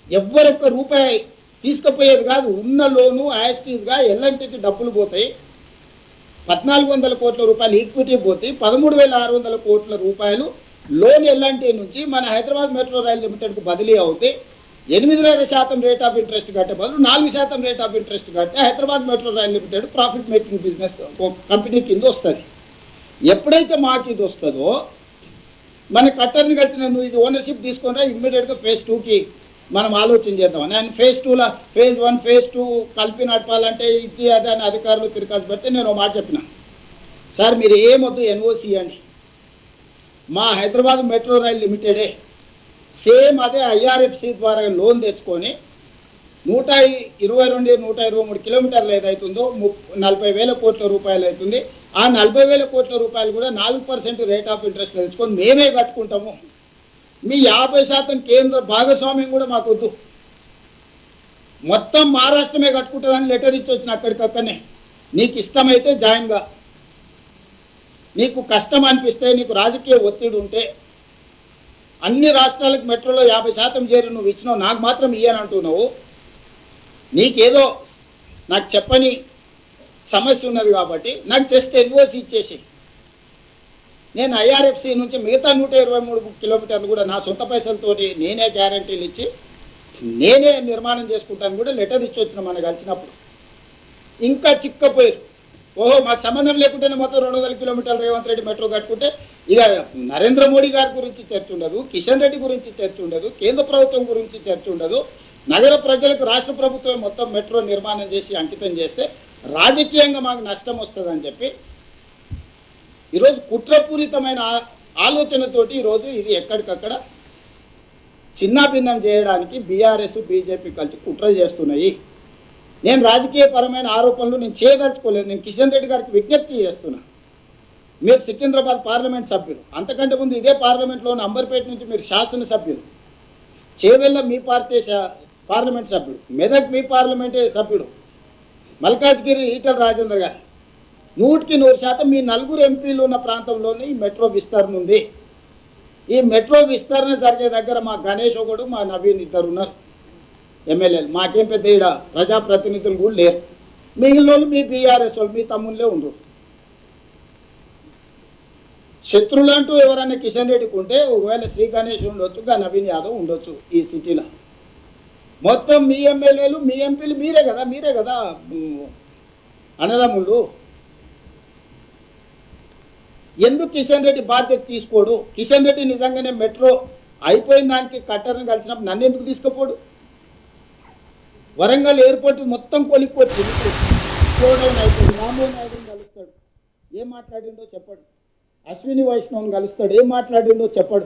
ఎవ్వరొక్క రూపాయి తీసుకుపోయేది కాదు. ఉన్న లోను యాస్టీస్గా ఎల్ఎన్టీకి డబ్బులు పోతాయి, 1,400 కోట్ల రూపాయలు ఈక్విటీ పోతాయి, 13,600 కోట్ల రూపాయలు లోన్ ఎల్ఎన్టీ నుంచి మన హైదరాబాద్ మెట్రో రైల్ లిమిటెడ్కు బదిలీ అవుతాయి. 8.5% రేట్ ఆఫ్ ఇంట్రెస్ట్ కట్టే బదులు 4% రేట్ ఆఫ్ ఇంట్రెస్ట్ కట్టే Hyderabad metro rail limited profit making business company కింద వస్తుంది. ఎప్పుడైతే మాకు ఇది వస్తుందో మన కట్టర్ని కట్టిన నువ్వు ఇది ఓనర్షిప్ తీసుకున్నా ఇమ్మీడియట్గా phase 2కి మనం ఆలోచన చేద్దాం. నేను phase 2లో phase 1 phase 2 కలిపి నడపాలంటే ఇది అదే అని అధికారులు తిరగాల్సి పెడితే నేను ఒక మాట చెప్పిన, సార్ మీరు ఏమొద్దు ఎన్ఓసి అని, మా హైదరాబాద్ మెట్రో రైల్ లిమిటెడే సేమ్ అదే ఐఆర్ఎఫ్సి ద్వారా లోన్ తెచ్చుకొని 122-123 కిలోమీటర్లు ఏదైతుందో 40,000 కోట్ల రూపాయలు అవుతుంది. ఆ 40,000 కోట్ల రూపాయలు కూడా 4% రేట్ ఆఫ్ ఇంట్రెస్ట్ తెచ్చుకొని మేమే కట్టుకుంటాము. మీ 50% కేంద్ర భాగస్వామ్యం కూడా మాకు వద్దు, మొత్తం మహారాష్ట్రమే కట్టుకుంటుందని లెటర్ ఇచ్చి వచ్చిన అక్కడికక్కడనే. నీకు ఇష్టమైతే జాయిన్గా, నీకు కష్టం అనిపిస్తే, నీకు రాజకీయ ఒత్తిడి ఉంటే అన్ని రాష్ట్రాలకు మెట్రోలో 50% చేరి నువ్వు ఇచ్చినావు, నాకు మాత్రం ఇయ్యని అంటున్నావు. నీకేదో నాకు చెప్పని సమస్య ఉన్నది కాబట్టి నాకు జస్ట్ ఎన్ఓసి ఇచ్చేసి నేను ఐఆర్ఎఫ్సి నుంచి మిగతా 123 కిలోమీటర్లు కూడా నా సొంత పైసలతోటి నేనే గ్యారంటీలు ఇచ్చి నేనే నిర్మాణం చేసుకుంటాను కూడా లెటర్ ఇచ్చి వచ్చిన మనం కలిసినప్పుడు. ఇంకా చిక్కపోయారు, ఓహో మాకు సంబంధం లేకుంటేనే మొత్తం 200 కిలోమీటర్లు రేవంత్ రెడ్డి మెట్రో కట్టుకుంటే ఇక నరేంద్ర మోడీ గారి గురించి చర్చ ఉండదు, కిషన్ రెడ్డి గురించి చర్చ ఉండదు, కేంద్ర ప్రభుత్వం గురించి చర్చ ఉండదు. నగర ప్రజలకు రాష్ట్ర ప్రభుత్వం మొత్తం మెట్రో నిర్మాణం చేసి అంకితం చేస్తే రాజకీయంగా మాకు నష్టం వస్తుందని చెప్పి ఈరోజు కుట్రపూరితమైన ఆలోచనతోటి ఈరోజు ఇది ఎక్కడికక్కడ చిన్నాభిన్నం చేయడానికి బీఆర్ఎస్ బీజేపీ కలిసి కుట్ర చేస్తున్నాయి. నేను రాజకీయపరమైన ఆరోపణలు నేను చేయదలుచుకోలేదు. నేను కిషన్ రెడ్డి గారికి విజ్ఞప్తి చేస్తున్నా, మీరు సికింద్రాబాద్ పార్లమెంట్ సభ్యులు, అంతకంటే ముందు ఇదే పార్లమెంట్లో అంబర్పేట నుంచి మీరు శాసనసభ్యులు, చేవెళ్ళ మీ పార్టీ పార్లమెంట్ సభ్యుడు, మెదక్ మీ పార్లమెంటే సభ్యుడు, మల్కాజ్గిరి ఈటల రాజేందర్ గారు 100% మీ 4 ఎంపీలు ఉన్న ప్రాంతంలోనే ఈ మెట్రో విస్తరణ ఉంది. ఈ మెట్రో విస్తరణ జరిగే దగ్గర మా గణేష్ ఒకడు మా నవీన్ ఇద్దరు ఉన్నారు ఎమ్మెల్యేలు. మాకేం పెద్ద ఈడ ప్రజాప్రతినిధులు కూడా లేరు. మిగిలిన వాళ్ళు మీ బీఆర్ఎస్ వాళ్ళు మీ తమ్ముళ్ళే ఉండరు. శత్రువులు అంటూ ఎవరైనా కిషన్ రెడ్డికి ఉంటే ఒకవేళ శ్రీ గణేష్ ఉండొచ్చు, నవీన్ యాదవ్ ఉండొచ్చు ఈ సిటీలో. మొత్తం మీ ఎమ్మెల్యేలు మీ ఎంపీలు మీరే కదా అన్నదమ్ముళ్ళు. ఎందుకు కిషన్ రెడ్డి బాధ్యత తీసుకోడు? కిషన్ రెడ్డి నిజంగానే మెట్రో అయిపోయిన దానికి కట్టర్ని కలిసినప్పుడు నన్ను ఎందుకు తీసుకుపోడు? వరంగల్ ఎయిర్పోర్ట్ మొత్తం కొలిక్కొచ్చి షోడౌన్ అయిపోయింది. రామ్మోహన్ నాయుడుని కలుస్తాడు, ఏం మాట్లాడిండో చెప్పడు. అశ్విని వైష్ణవ్ని కలుస్తాడు, ఏం మాట్లాడిండో చెప్పడు.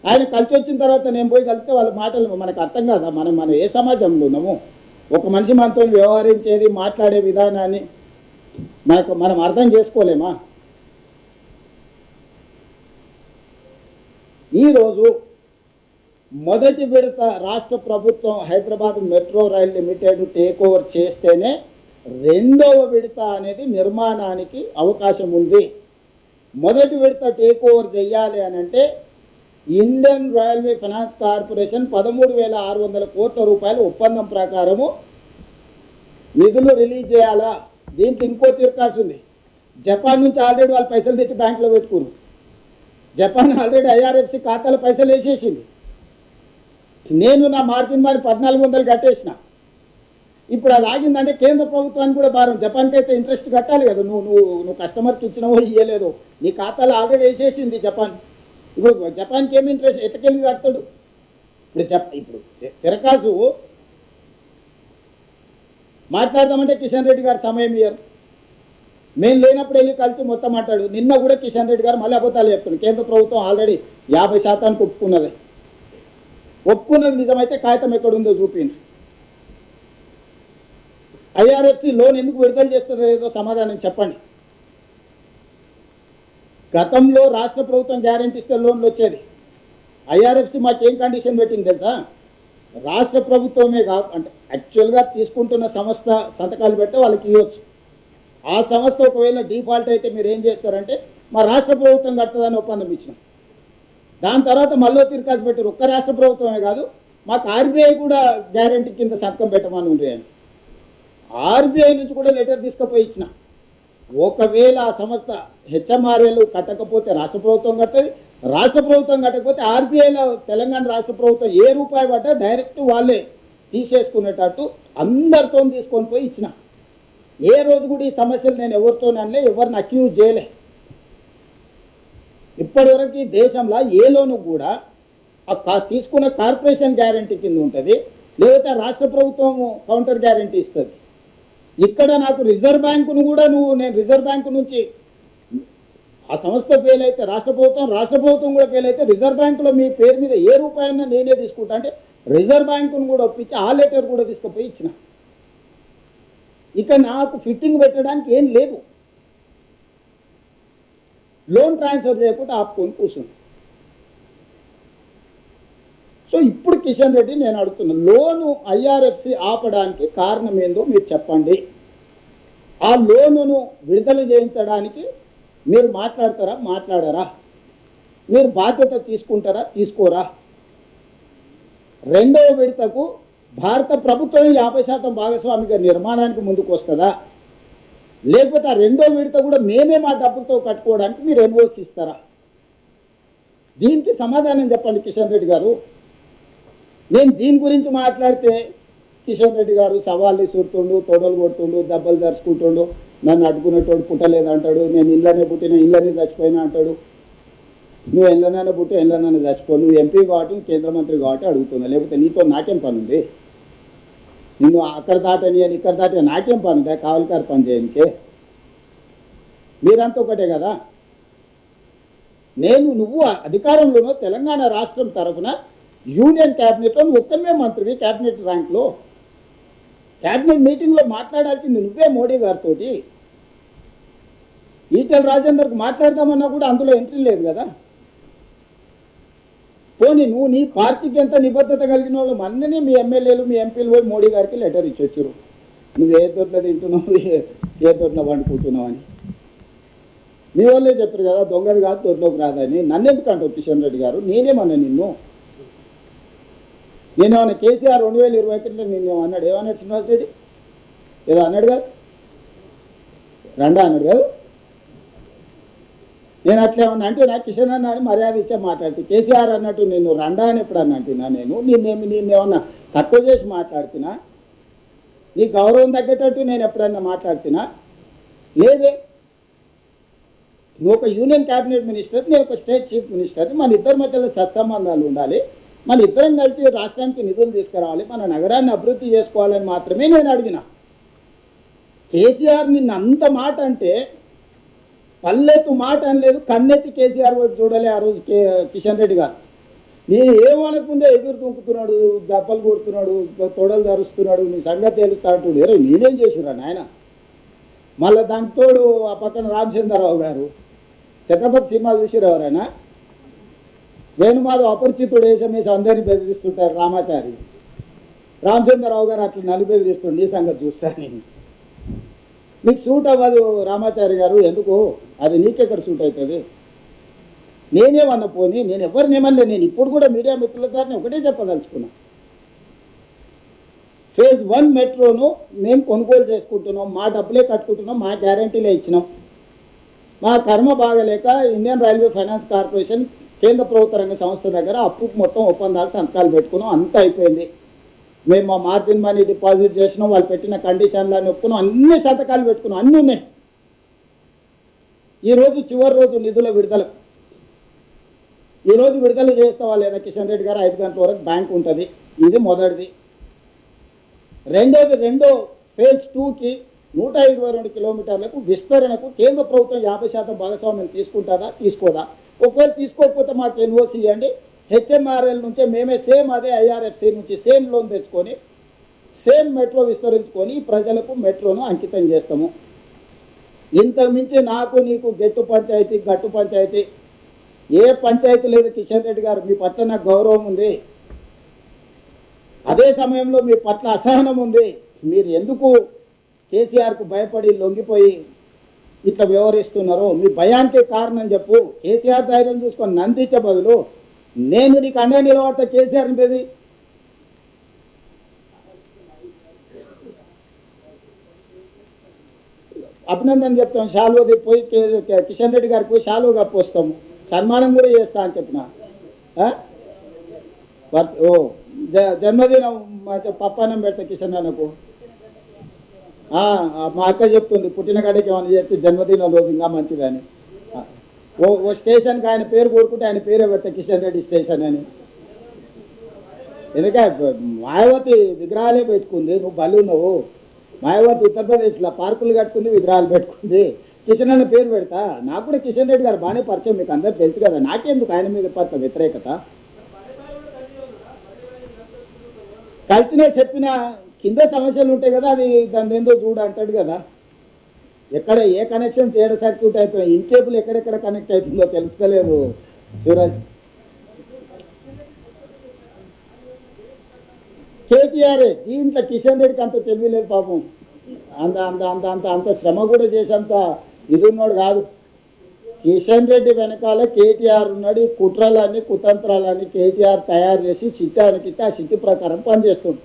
ఆయన కలిసి వచ్చిన తర్వాత నేను పోయి కలిస్తే వాళ్ళ మాటలు మనకు అర్థం కాదా? మనం ఏ సమాజంలో ఉన్నాము? ఒక మనిషి మనతో వ్యవహరించేది, మాట్లాడే విధానాన్ని మనం అర్థం చేసుకోలేమా? ఈరోజు మొదటి విడత రాష్ట్ర ప్రభుత్వం Hyderabad metro rail limited take over చేస్తేనే రెండవ విడత అనేది నిర్మాణానికి అవకాశం ఉంది. మొదటి విడత టేక్ ఓవర్ చేయాలి అని అంటే ఇండియన్ రైల్వే ఫైనాన్స్ కార్పొరేషన్ 13,600 కోట్ల రూపాయల ఒప్పందం ప్రకారము నిధులు రిలీజ్ చేయాలా? దీంట్లో ఇంకో తిరకాసు ఉంది. జపాన్ నుంచి ఆల్రెడీ వాళ్ళు పైసలు తెచ్చి బ్యాంకులో పెట్టుకున్నారు. జపాన్ ఆల్రెడీ ఐఆర్ఎఫ్సి ఖాతాలో పైసలు వేసేసింది. నేను నా మార్జిన్ మరి 1,400 కట్టేసిన. ఇప్పుడు అది ఆగిందంటే కేంద్ర ప్రభుత్వానికి కూడా భారం. జపాన్కి అయితే ఇంట్రెస్ట్ కట్టాలి కదా. నువ్వు కస్టమర్కి ఇచ్చినవో ఇవ్వలేదో నీ ఖాతాలో ఆల్రెడీ వేసేసింది జపాన్. ఇప్పుడు జపాన్కి ఏమి ఇంట్రెస్ట్ ఎట్టకెళ్ళి కడతాడు? ఇప్పుడు తిరకాసు మాట్లాడదామంటే కిషన్ రెడ్డి గారు సమయం ఇయ్యరు. మేము లేనప్పుడు వెళ్ళి కలిసి మొత్తం మాట్లాడు. నిన్న కూడా కిషన్ రెడ్డి గారు మళ్ళీ అబద్ధాలు చెప్తున్నాడు. కేంద్ర ప్రభుత్వం ఆల్రెడీ 50% ఒప్పుకున్నది. ఒప్పుకున్నది నిజమైతే కాగితం ఎక్కడుందో చూపింది. ఐఆర్ఎఫ్సి లోన్ ఎందుకు విడుదల చేస్తుందో లేదో సమాధానం చెప్పండి. గతంలో రాష్ట్ర ప్రభుత్వం గ్యారెంటీ ఇస్తే లోన్లు వచ్చేది. ఐఆర్ఎఫ్సి మాకేం కండిషన్ పెట్టింది తెలుసా? రాష్ట్ర ప్రభుత్వమే కాదు, అంటే యాక్చువల్గా తీసుకుంటున్న సంస్థ సంతకాలు పెడితే వాళ్ళకి ఇవ్వచ్చు. ఆ సంస్థ ఒకవేళ డిఫాల్ట్ అయితే మీరు ఏం చేస్తారంటే మా రాష్ట్ర ప్రభుత్వం కడుతుందని ఒప్పందం ఇచ్చినాం. దాని తర్వాత మళ్ళీ తిరకాసు పెట్టారు. ఒక్క రాష్ట్ర ప్రభుత్వమే కాదు, మాకు ఆర్బీఐ కూడా గ్యారెంటీ కింద సంతకం పెట్టమని ఉంది అని ఆర్బీఐ నుంచి కూడా లెటర్ తీసుకుపోయి ఇచ్చిన. ఒకవేళ ఆ సంస్థ హెచ్ఎంఆర్ఏలు కట్టకపోతే రాష్ట్ర ప్రభుత్వం కట్టదు, రాష్ట్ర ప్రభుత్వం కట్టకపోతే ఆర్బీఐలో తెలంగాణ రాష్ట్ర ప్రభుత్వం ఏ రూపాయి పడ్డా డైరెక్ట్ వాళ్ళే తీసేసుకునేటట్టు అందరితో తీసుకొని పోయి ఇచ్చిన. ఏ రోజు కూడా ఈ సమస్యలు నేను ఎవరితోనలే, ఎవరిని అక్యూజ్ చేయలే. ఇప్పటివరకు ఈ దేశంలో ఏ లోను కూడా తీసుకున్న కార్పొరేషన్ గ్యారంటీ కింద ఉంటుంది, లేకపోతే రాష్ట్ర ప్రభుత్వం కౌంటర్ గ్యారంటీ ఇస్తుంది. ఇక్కడ నాకు రిజర్వ్ బ్యాంకును కూడా నేను రిజర్వ్ బ్యాంకు నుంచి ఆ సంస్థ ఫెయిల్ అయితే రాష్ట్ర ప్రభుత్వం కూడా ఫెయిల్ అయితే రిజర్వ్ బ్యాంకులో మీ పేరు మీద ఏ రూపాయన్నా నేనే తీసుకుంటా అంటే రిజర్వ్ బ్యాంకును కూడా ఒప్పించి ఆ లెటర్ కూడా తీసుకుపోయి ఇచ్చిన. ఇక నాకు ఫిట్టింగ్ పెట్టడానికి ఏం లేదు. లోన్ ట్రాన్స్ఫర్ చేయకుండా ఆపుకొని కూర్చున్నాను. సో ఇప్పుడు కిషన్ రెడ్డి నేను అడుగుతున్నా, లోను ఐఆర్ఎఫ్సి ఆపడానికి కారణం ఏందో మీరు చెప్పండి. ఆ లోనును విడుదల చేయించడానికి మీరు మాట్లాడతారా, మాట్లాడరా? మీరు బాధ్యత తీసుకుంటారా, తీసుకోరా? రెండవ విడతకు భారత ప్రభుత్వం 50% భాగస్వామిగా నిర్మాణానికి ముందుకు వస్తుందా, లేకపోతే ఆ రెండో విడత కూడా మేమే మా డబ్బులతో కట్టుకోవడానికి మీరు ఎన్ఓసి ఇస్తారా? దీనికి సమాధానం చెప్పండి కిషన్ రెడ్డి గారు. నేను దీని గురించి మాట్లాడితే కిషన్ రెడ్డి గారు సవాళ్ళు విసురుతుండు, తొడలు కొడుతుండు, దెబ్బలు దరుచుకుంటుండు, నన్ను అడ్డుకునేటోడు పుట్టలేదు అంటాడు, నేను ఇళ్ళనే పుట్టిన ఇళ్ళనే చచ్చిపోయినా అంటాడు. నువ్వు ఎల్లనైనా పుట్టి ఎల్లనైనా చచ్చిపో, నువ్వు ఎంపీ కాబట్టి కేంద్ర మంత్రి కాబట్టి అడుగుతున్నా, లేకపోతే నీతో నాకేం పని ఉంది? నిన్ను అక్కడ దాటని అని ఇక్కడ దాటని నాకేం పని ఉందా? కావలికారు పని చేయనికే మీరంతా ఒకటే కదా. నువ్వు అధికారంలోనో తెలంగాణ రాష్ట్రం తరఫున యూనియన్ క్యాబినెట్లో నువ్వు ఒక్కనే మంత్రివి, క్యాబినెట్ ర్యాంక్లో క్యాబినెట్ మీటింగ్లో మాట్లాడాల్సింది నువ్వే మోడీ గారితో. ఈటెల రాజేందర్కి మాట్లాడదామన్నా కూడా అందులో ఎంట్రీ లేదు కదా. పోనీ నువ్వు నీ పార్టీకి ఎంత నిబద్ధత కలిగిన వాళ్ళు మొన్ననే మీ ఎమ్మెల్యేలు మీ ఎంపీలు పోయి మోడీ గారికి లెటర్ ఇచ్చొచ్చారు, నువ్వు ఏ తోటలో తింటున్నావు, ఏ తోటలో వండుకుంటున్నావు అని. మీ వాళ్ళే చెప్పారు కదా దొంగది కాదు తోటలోకి రాదని. నన్ను ఎందుకు అంటావు కిషన్ రెడ్డి గారు? నేనేమన్నా నేనేమన్నా కేసీఆర్ 2021లో నిన్నేమన్నాడు? ఏమన్నాడు శ్రీనివాస్ రెడ్డి? ఏదో అన్నాడు కదా, రండా అన్నాడు కదా. నేను అట్లా ఏమన్నా అంటే నాకు కిషన్ అన్న అని మర్యాద ఇచ్చే మాట్లాడితే, కేసీఆర్ అన్నట్టు నేను రండా అని ఎప్పుడు అన్న అంటున్నా? నేనేమన్నా తక్కువ చేసి మాట్లాడుతున్నా? నీ గౌరవం తగ్గేటట్టు నేను ఎప్పుడన్నా మాట్లాడుతున్నా? లేదే. నువ్వు ఒక యూనియన్ క్యాబినెట్ మినిస్టర్, నేను ఒక స్టేట్ చీఫ్ మినిస్టర్. మన ఇద్దరి మధ్యలో సత్సంబంధాలు ఉండాలి. మన ఇద్దరం కలిసి రాష్ట్రానికి నిధులు తీసుకురావాలి, మన నగరాన్ని అభివృద్ధి చేసుకోవాలని మాత్రమే నేను అడిగిన. కేసీఆర్ నిన్న అంత మాట అంటే పల్లెత్తు మాట అనలేదు, కన్నెత్తి కేసీఆర్ వైపు చూడలే ఆ రోజు కిషన్ రెడ్డి గారు. నేను ఏమనకుందే ఎదురు దుంకుతున్నాడు, దెబ్బలు కొడుతున్నాడు, తొడలు ధరుస్తున్నాడు, నీ సంగతి తెలుస్తా అంటుడు. ఎరే నేనేం చేసిరా నాయన? మళ్ళీ దానికి తోడు ఆ పక్కన రామచంద్రరావు గారు, ఛత్రపతి సినిమా చూసిరు ఎవరైనా? వేణుమాధవ్ అపరిచితుడు వేసమేసి అందరినీ బెదిరిస్తుంటారు రామాచారి. రామచంద్రరావు గారు అట్లా నన్ను బెదిరిస్తుండే, నీ సంగతి చూస్తాను. నీకు సూట్ అవ్వదు రామాచారి గారు, ఎందుకు? అది నీకెక్కడ సూట్ అవుతుంది? నేనేమన్నా పోనీ, నేను ఎవరినేమన్నా. నేను ఇప్పుడు కూడా మీడియా మిత్రుల ద్వారా ఒకటే చెప్పదలుచుకున్నా, ఫేజ్ 1 మెట్రోను మేము కొనుగోలు చేసుకుంటున్నాం, మా డబ్బులే కట్టుకుంటున్నాం, మా గ్యారంటీలే ఇచ్చినాం. మా కర్మ బాగలేక ఇండియన్ రైల్వే ఫైనాన్స్ కార్పొరేషన్ కేంద్ర ప్రభుత్వ రంగ సంస్థ దగ్గర అప్పు మొత్తం ఒప్పందాలు సంతకాలు పెట్టుకున్నాం, అంతా అయిపోయింది. మేము మా మార్జిన్ మనీ డిపాజిట్ చేసినాం, వాళ్ళు పెట్టిన కండిషన్లను ఒప్పుకున్నాం, అన్ని సంతకాలు పెట్టుకున్నాం, అన్నీ ఉన్నాయి. ఈరోజు చివరి రోజు నిధుల విడుదల. ఈరోజు విడుదల చేస్తావా లేదా కిషన్ రెడ్డి గారు? 5 గంటల వరకు బ్యాంక్ ఉంటుంది. ఇది మొదటిది. రెండో ఫేజ్ 2కి 122 కిలోమీటర్లకు విస్తరణకు కేంద్ర ప్రభుత్వం 50% భాగస్వామ్యం తీసుకుంటుందా, తీసుకోదా? ఒకవేళ తీసుకోకపోతే మాకు ఎన్ఓసి ఇవ్వండి. హెచ్ఎంఆర్ఎల్ నుంచే మేమే సేమ్ అదే ఐఆర్ఎఫ్సి నుంచి సేమ్ లోన్ తెచ్చుకొని సేమ్ మెట్రో విస్తరించుకొని ప్రజలకు మెట్రోను అంకితం చేస్తాము. ఇంతకుమించి నాకు నీకు గట్టు పంచాయతీ ఏ పంచాయతీ లేదు కిషన్ రెడ్డి గారు. మీ పట్ల నాకు గౌరవం ఉంది, అదే సమయంలో మీ పట్ల అసహనం ఉంది. మీరు ఎందుకు కేసీఆర్కు భయపడి లొంగిపోయి ఇట్లా వ్యవహరిస్తున్నారో మీ భయానికి కారణం చెప్పు. కేసీఆర్ ధైర్యం చూసుకొని నందించే బదులు నేను నీకు అండే నిలబడతా కేసీఆర్ బెది. అభినందన చెప్తాం, షాలువది పోయి కిషన్ రెడ్డి గారికి పోయి షాలువ కప్పొస్తాము, సన్మానం కూడా చేస్తా అని చెప్పిన. జన్మదినం పప్పానం పెడతా కిషన్ అన్నకు. మా అక్క చెప్తుంది పుట్టిన కాడికి ఏమన్నా చెప్తే జన్మదినం రోజు ఇంకా మంచిదని. ఓ స్టేషన్కి ఆయన పేరు కోరుకుంటే ఆయన పేరే పెడతా కిషన్ రెడ్డి స్టేషన్ అని. ఎందుకంటే మాయావతి విగ్రహాలే పెట్టుకుంది, నువ్వు బలు నువ్వు. మాయావతి ఉత్తరప్రదేశ్లో పార్కులు కట్టుకుంది, విగ్రహాలు పెట్టుకుంది. కిషన్ అన్న పేరు పెడతా. నాకు కూడా కిషన్ రెడ్డి గారు బాగానే పరిచయం, మీకు అందరు తెలుసు కదా. నాకెందుకు ఆయన మీద పట్ల వ్యతిరేకత? కలిసినే చెప్పిన కింద సమస్యలు ఉంటాయి కదా, అది దాన్ని ఏందో చూడ అంటాడు కదా. ఎక్కడ ఏ కనెక్షన్ చేయడం సర్క్యూట్ అవుతుంది, ఇన్కేబుల్ ఎక్కడెక్కడ కనెక్ట్ అవుతుందో తెలుసుకోలేదు శివరాజ్. కేటీఆర్ దీంట్లో కిషన్ రెడ్డికి అంత తెలియలేదు పాపం. అంత అంత అంత అంత అంత శ్రమ కూడా చేసేంత ఇది ఉన్నాడు కాదు. కిషన్ రెడ్డి వెనకాల కేటీఆర్ ఉన్నాడు. ఈ కుట్రలన్నీ కుతంత్రాలన్నీ కేటీఆర్ తయారు చేసి చిట్టానికి ఆ చిట్టి ప్రకారం పనిచేస్తుంది.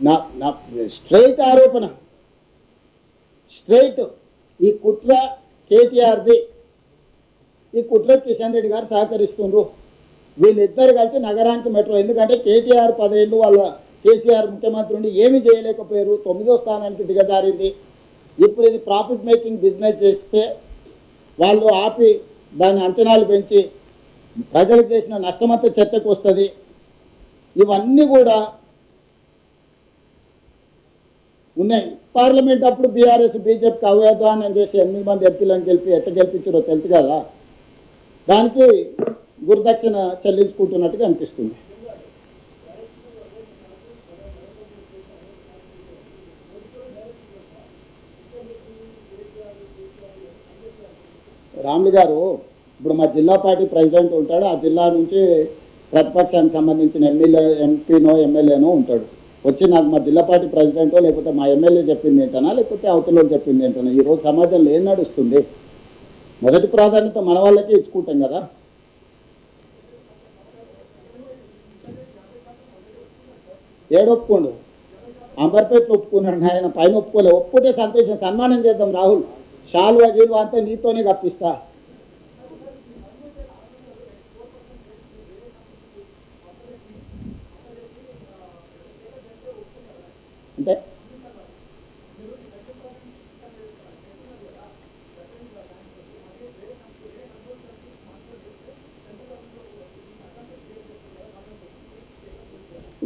నా స్ట్రైట్ ఆరోపణ, స్ట్రైట్ ఈ కుట్ర కేటీఆర్ది. ఈ కుట్ర కిషన్ రెడ్డి గారు సహకరిస్తుండ్రు. వీళ్ళిద్దరు కలిసి నగరానికి మెట్రో, ఎందుకంటే కేటీఆర్ 10 ఏళ్ళు వాళ్ళ కేసీఆర్ ముఖ్యమంత్రి ఉండి ఏమీ చేయలేకపోయారు, 9వ స్థానానికి దిగజారింది. ఇప్పుడు ఇది ప్రాఫిట్ మేకింగ్ బిజినెస్ చేస్తే వాళ్ళు ఆపి దాని అంచనాలు పెంచి ప్రజలకు చేసిన నష్టమంతా చర్చకు వస్తుంది. ఇవన్నీ కూడా ఉన్నాయి. పార్లమెంట్ అప్పుడు బీఆర్ఎస్ బీజేపీకి అవ్యాదానం చేసి 8 మంది ఎంపీలను గెలిపి ఎట్ట గెలిపించారో తెలుసు కదా. దానికి గురుదక్షిణ చెల్లించుకుంటున్నట్టుగా అనిపిస్తుంది. రాములు గారు ఇప్పుడు మా జిల్లా పార్టీ ప్రెసిడెంట్ ఉంటాడు. ఆ జిల్లా నుంచి ప్రతిపక్షానికి సంబంధించిన ఎంపీనో ఎమ్మెల్యేనో ఉంటాడు. వచ్చి నాకు మా జిల్లా పార్టీ ప్రెసిడెంటో లేకపోతే మా ఎమ్మెల్యే చెప్పింది ఏంటనా లేకపోతే అవతల చెప్పింది ఏంటనా. ఈరోజు సమాజంలో ఏం నడుస్తుంది? మొదటి ప్రాధాన్యత మన వాళ్ళకే ఇచ్చుకుంటాం కదా. ఏడొప్పుకోండు, అంబర్పేటలో ఒప్పుకున్నాడు ఆయన, పైన ఒప్పుకోలే. ఒప్పుకుంటే సంతోషం, సన్మానం చేద్దాం. రాహుల్ షాల్వా గీల్వా అంతా నీతోనే కప్పిస్తా.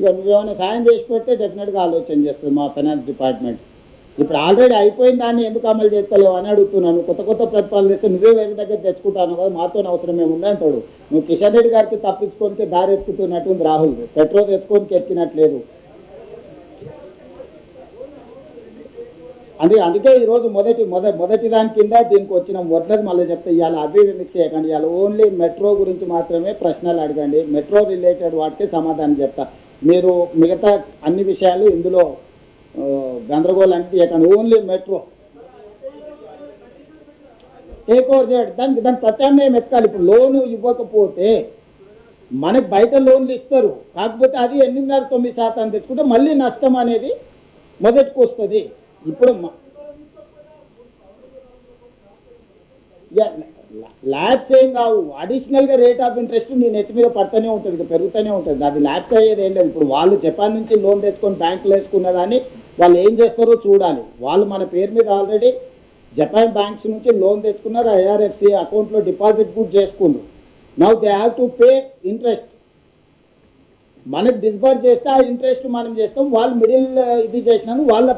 ఇక నువ్వేమైనా సాయం చేసి పెడితే డెఫినెట్గా ఆలోచన చేస్తుంది మా ఫైనాన్స్ డిపార్ట్మెంట్. ఇప్పుడు ఆల్రెడీ అయిపోయిన దాన్ని ఎందుకు అమలు చేస్తలేవు అని అడుగుతున్నాను. కొత్త కొత్త ప్రతిపాదనలు చేస్తే నువ్వే వేరే దగ్గర తెచ్చుకుంటాను కదా, మాతో అవసరం ఏముంది అంటాడు. నువ్వు కిషన్ రెడ్డి గారికి తప్పించుకోనికి దారి ఎత్తుకున్నట్టుంది రాహుల్, పెట్రోల్ తెచ్చుకోనికి ఎక్కినట్లేదు. అందుకే ఈరోజు మొదటి దాని కింద దీనికి వచ్చిన మొదటి మళ్ళీ చెప్తే ఇవాళ అవి మిక్స్ చేయకండి. ఇవాళ ఓన్లీ మెట్రో గురించి మాత్రమే ప్రశ్నలు అడగండి, మెట్రో రిలేటెడ్ వాటికి సమాధానం చెప్తా. మీరు మిగతా అన్ని విషయాలు ఇందులో గందరగోళం చేయకండి. ఓన్లీ మెట్రో టేక్ ఓవర్ చేయడం, దాని ప్రత్యామ్నాయం ఎత్తాలి. ఇప్పుడు లోను ఇవ్వకపోతే మనకు బయట లోన్లు ఇస్తారు, కాకపోతే అది 8.9% తెచ్చుకుంటే మళ్ళీ నష్టం అనేది మొదటికి వస్తుంది. ఇప్పుడు ల్యాబ్స్ ఏం కావు, అడిషనల్గా రేట్ ఆఫ్ ఇంట్రెస్ట్ నీ నెత్తి మీద పడుతూనే ఉంటుంది, పెరుగుతూనే ఉంటుంది. అది ల్యాబ్స్ అయ్యేది ఏం లేదు. ఇప్పుడు వాళ్ళు జపాన్ నుంచి లోన్ తెచ్చుకొని బ్యాంకులో వేసుకున్న దాన్ని వాళ్ళు ఏం చేస్తారో చూడాలి. వాళ్ళు మన పేరు మీద ఆల్రెడీ జపాన్ బ్యాంక్స్ నుంచి లోన్ తెచ్చుకున్నారు, ఐఆర్ఎఫ్సి అకౌంట్లో డిపాజిట్ కూడా చేసుకున్నారు. Now they have to pay interest. మనకు డిస్బర్స్ చేస్తే ఆ ఇంట్రెస్ట్ మనం చేస్తాం, వాళ్ళు మిడిల్ ఇది చేసినాను వాళ్ళ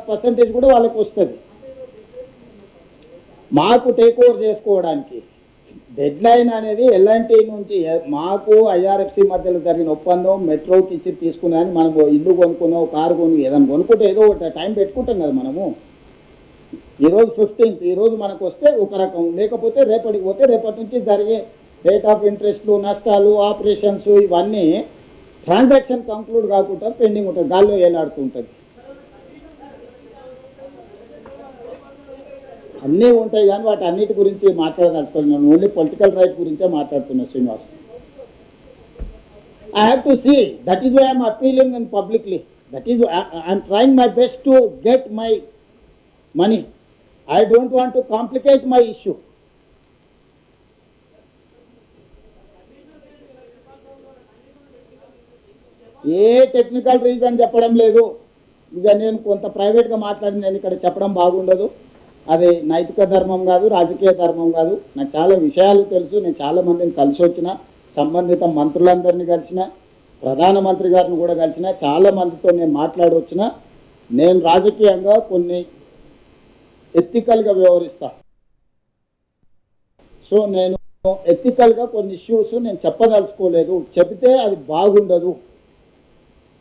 పర్సంటేజ్ కూడా వాళ్ళకి వస్తుంది. మాకు టేక్ ఓవర్ చేసుకోవడానికి డెడ్ లైన్ అనేది ఎల్ఎన్టీ నుంచి మాకు ఐఆర్ఎఫ్సి మధ్యలో జరిగిన ఒప్పందం మెట్రోకి ఇచ్చి తీసుకున్నాను. మనం ఇల్లు కొనుక్కున్నాం, కారు ఏదైనా కొనుక్కుంటే ఏదో ఒక టైం పెట్టుకుంటాం కదా మనము. ఈరోజు 15th, ఈరోజు మనకు వస్తే ఒక రకం, లేకపోతే రేపటికి పోతే రేపటి నుంచి జరిగే రేట్ ఆఫ్ ఇంట్రెస్ట్లు, నష్టాలు, ఆపరేషన్స్ ఇవన్నీ ట్రాన్సాక్షన్ కంక్లూడ్ కాకుండా పెండింగ్ ఉంటుంది, గాల్లో ఏలాడుతుంటుంది. అన్నీ ఉంటాయి కానీ వాటి అన్నిటి గురించి మాట్లాడదలుచుకున్నాను. ఓన్లీ పొలిటికల్ రైట్ గురించే మాట్లాడుతున్నా Srinivas. I have to see, that is why I am appealing in publicly. That is why I am trying my best to get my money. I don't want to complicate my issue. A technical reason చెప్పడం లేదు. ఇక నేను కొంత ప్రైవేట్గా మాట్లాడి నేను ఇక్కడ చెప్పడం బాగుండదు. అది నైతిక ధర్మం కాదు, రాజకీయ ధర్మం కాదు. నాకు చాలా విషయాలు తెలుసు. నేను చాలా మందిని కలిసి వచ్చిన, సంబంధిత మంత్రులందరినీ కలిసిన, ప్రధానమంత్రి గారిని కూడా కలిసిన, చాలా మందితో నేను మాట్లాడవచ్చిన. నేను రాజకీయంగా కొన్ని ఎథికల్గా వ్యవహరిస్తా. సో నేను ఎథికల్గా కొన్ని ఇష్యూస్ నేను చెప్పదలుచుకోలేదు. చెబితే అది బాగుండదు.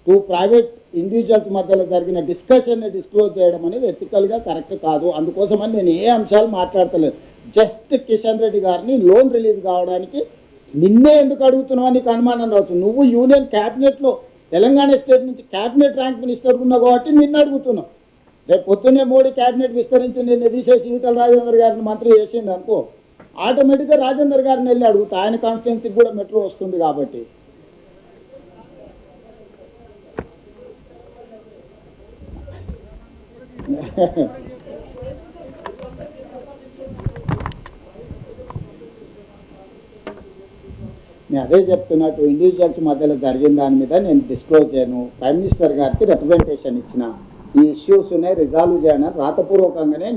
టూ ప్రైవేట్ ఇండివిజువల్స్ మధ్యలో జరిగిన డిస్కషన్ని డిస్క్లోజ్ చేయడం అనేది ఎథికల్గా కరెక్ట్ కాదు. అందుకోసమని నేను ఏ అంశాలు మాట్లాడతలేదు. జస్ట్ కిషన్ రెడ్డి గారిని లోన్ రిలీజ్ కావడానికి నిన్నే ఎందుకు అడుగుతున్నావు నీకు అనుమానం రావచ్చు. నువ్వు యూనియన్ క్యాబినెట్లో తెలంగాణ స్టేట్ నుంచి క్యాబినెట్ ర్యాంక్ మినిస్టర్ ఉన్నావు కాబట్టి నిన్ను అడుగుతున్నావు. రేపు పొద్దున్నే మోడీ క్యాబినెట్ విస్తరించి నిన్ను తీసేసి ఈటల రాజేందర్ గారిని మంత్రి చేసిండు అనుకో, ఆటోమేటిక్గా రాజేందర్ గారిని వెళ్ళి అడుగుతా. ఆయన కాన్స్టిట్యున్సీకి కూడా మెట్రో వస్తుంది కాబట్టి. నేను అదే చెప్తున్నట్టు ఇండివిజువల్స్ మధ్యలో జరిగిన దాని మీద నేను డిస్క్లోజ్ చేయను. ప్రైమ్ మినిస్టర్ గారికి రిప్రజెంటేషన్ ఇచ్చిన, ఈ ఇష్యూస్ని రిజాల్వ్ చేయను రాతపూర్వకంగానే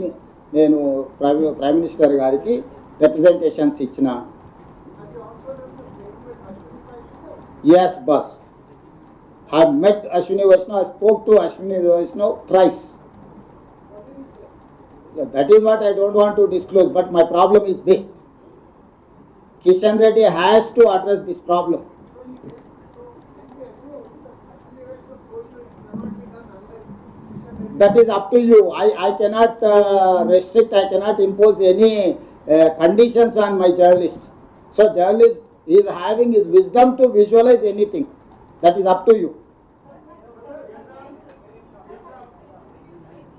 నేను ప్రైమ్ మినిస్టర్ గారికి రిప్రజెంటేషన్స్ ఇచ్చిన. ఎస్ బస్ I met Ashwini Vaishnav, I spoke to Ashwini Vaishnav thrice. That is what I don't want to disclose, but my problem is this. Kishan Reddy has to address this problem. That is up to you. I cannot restrict, I cannot impose any conditions on my journalist. So journalist is having his wisdom to visualize anything. That is up to you.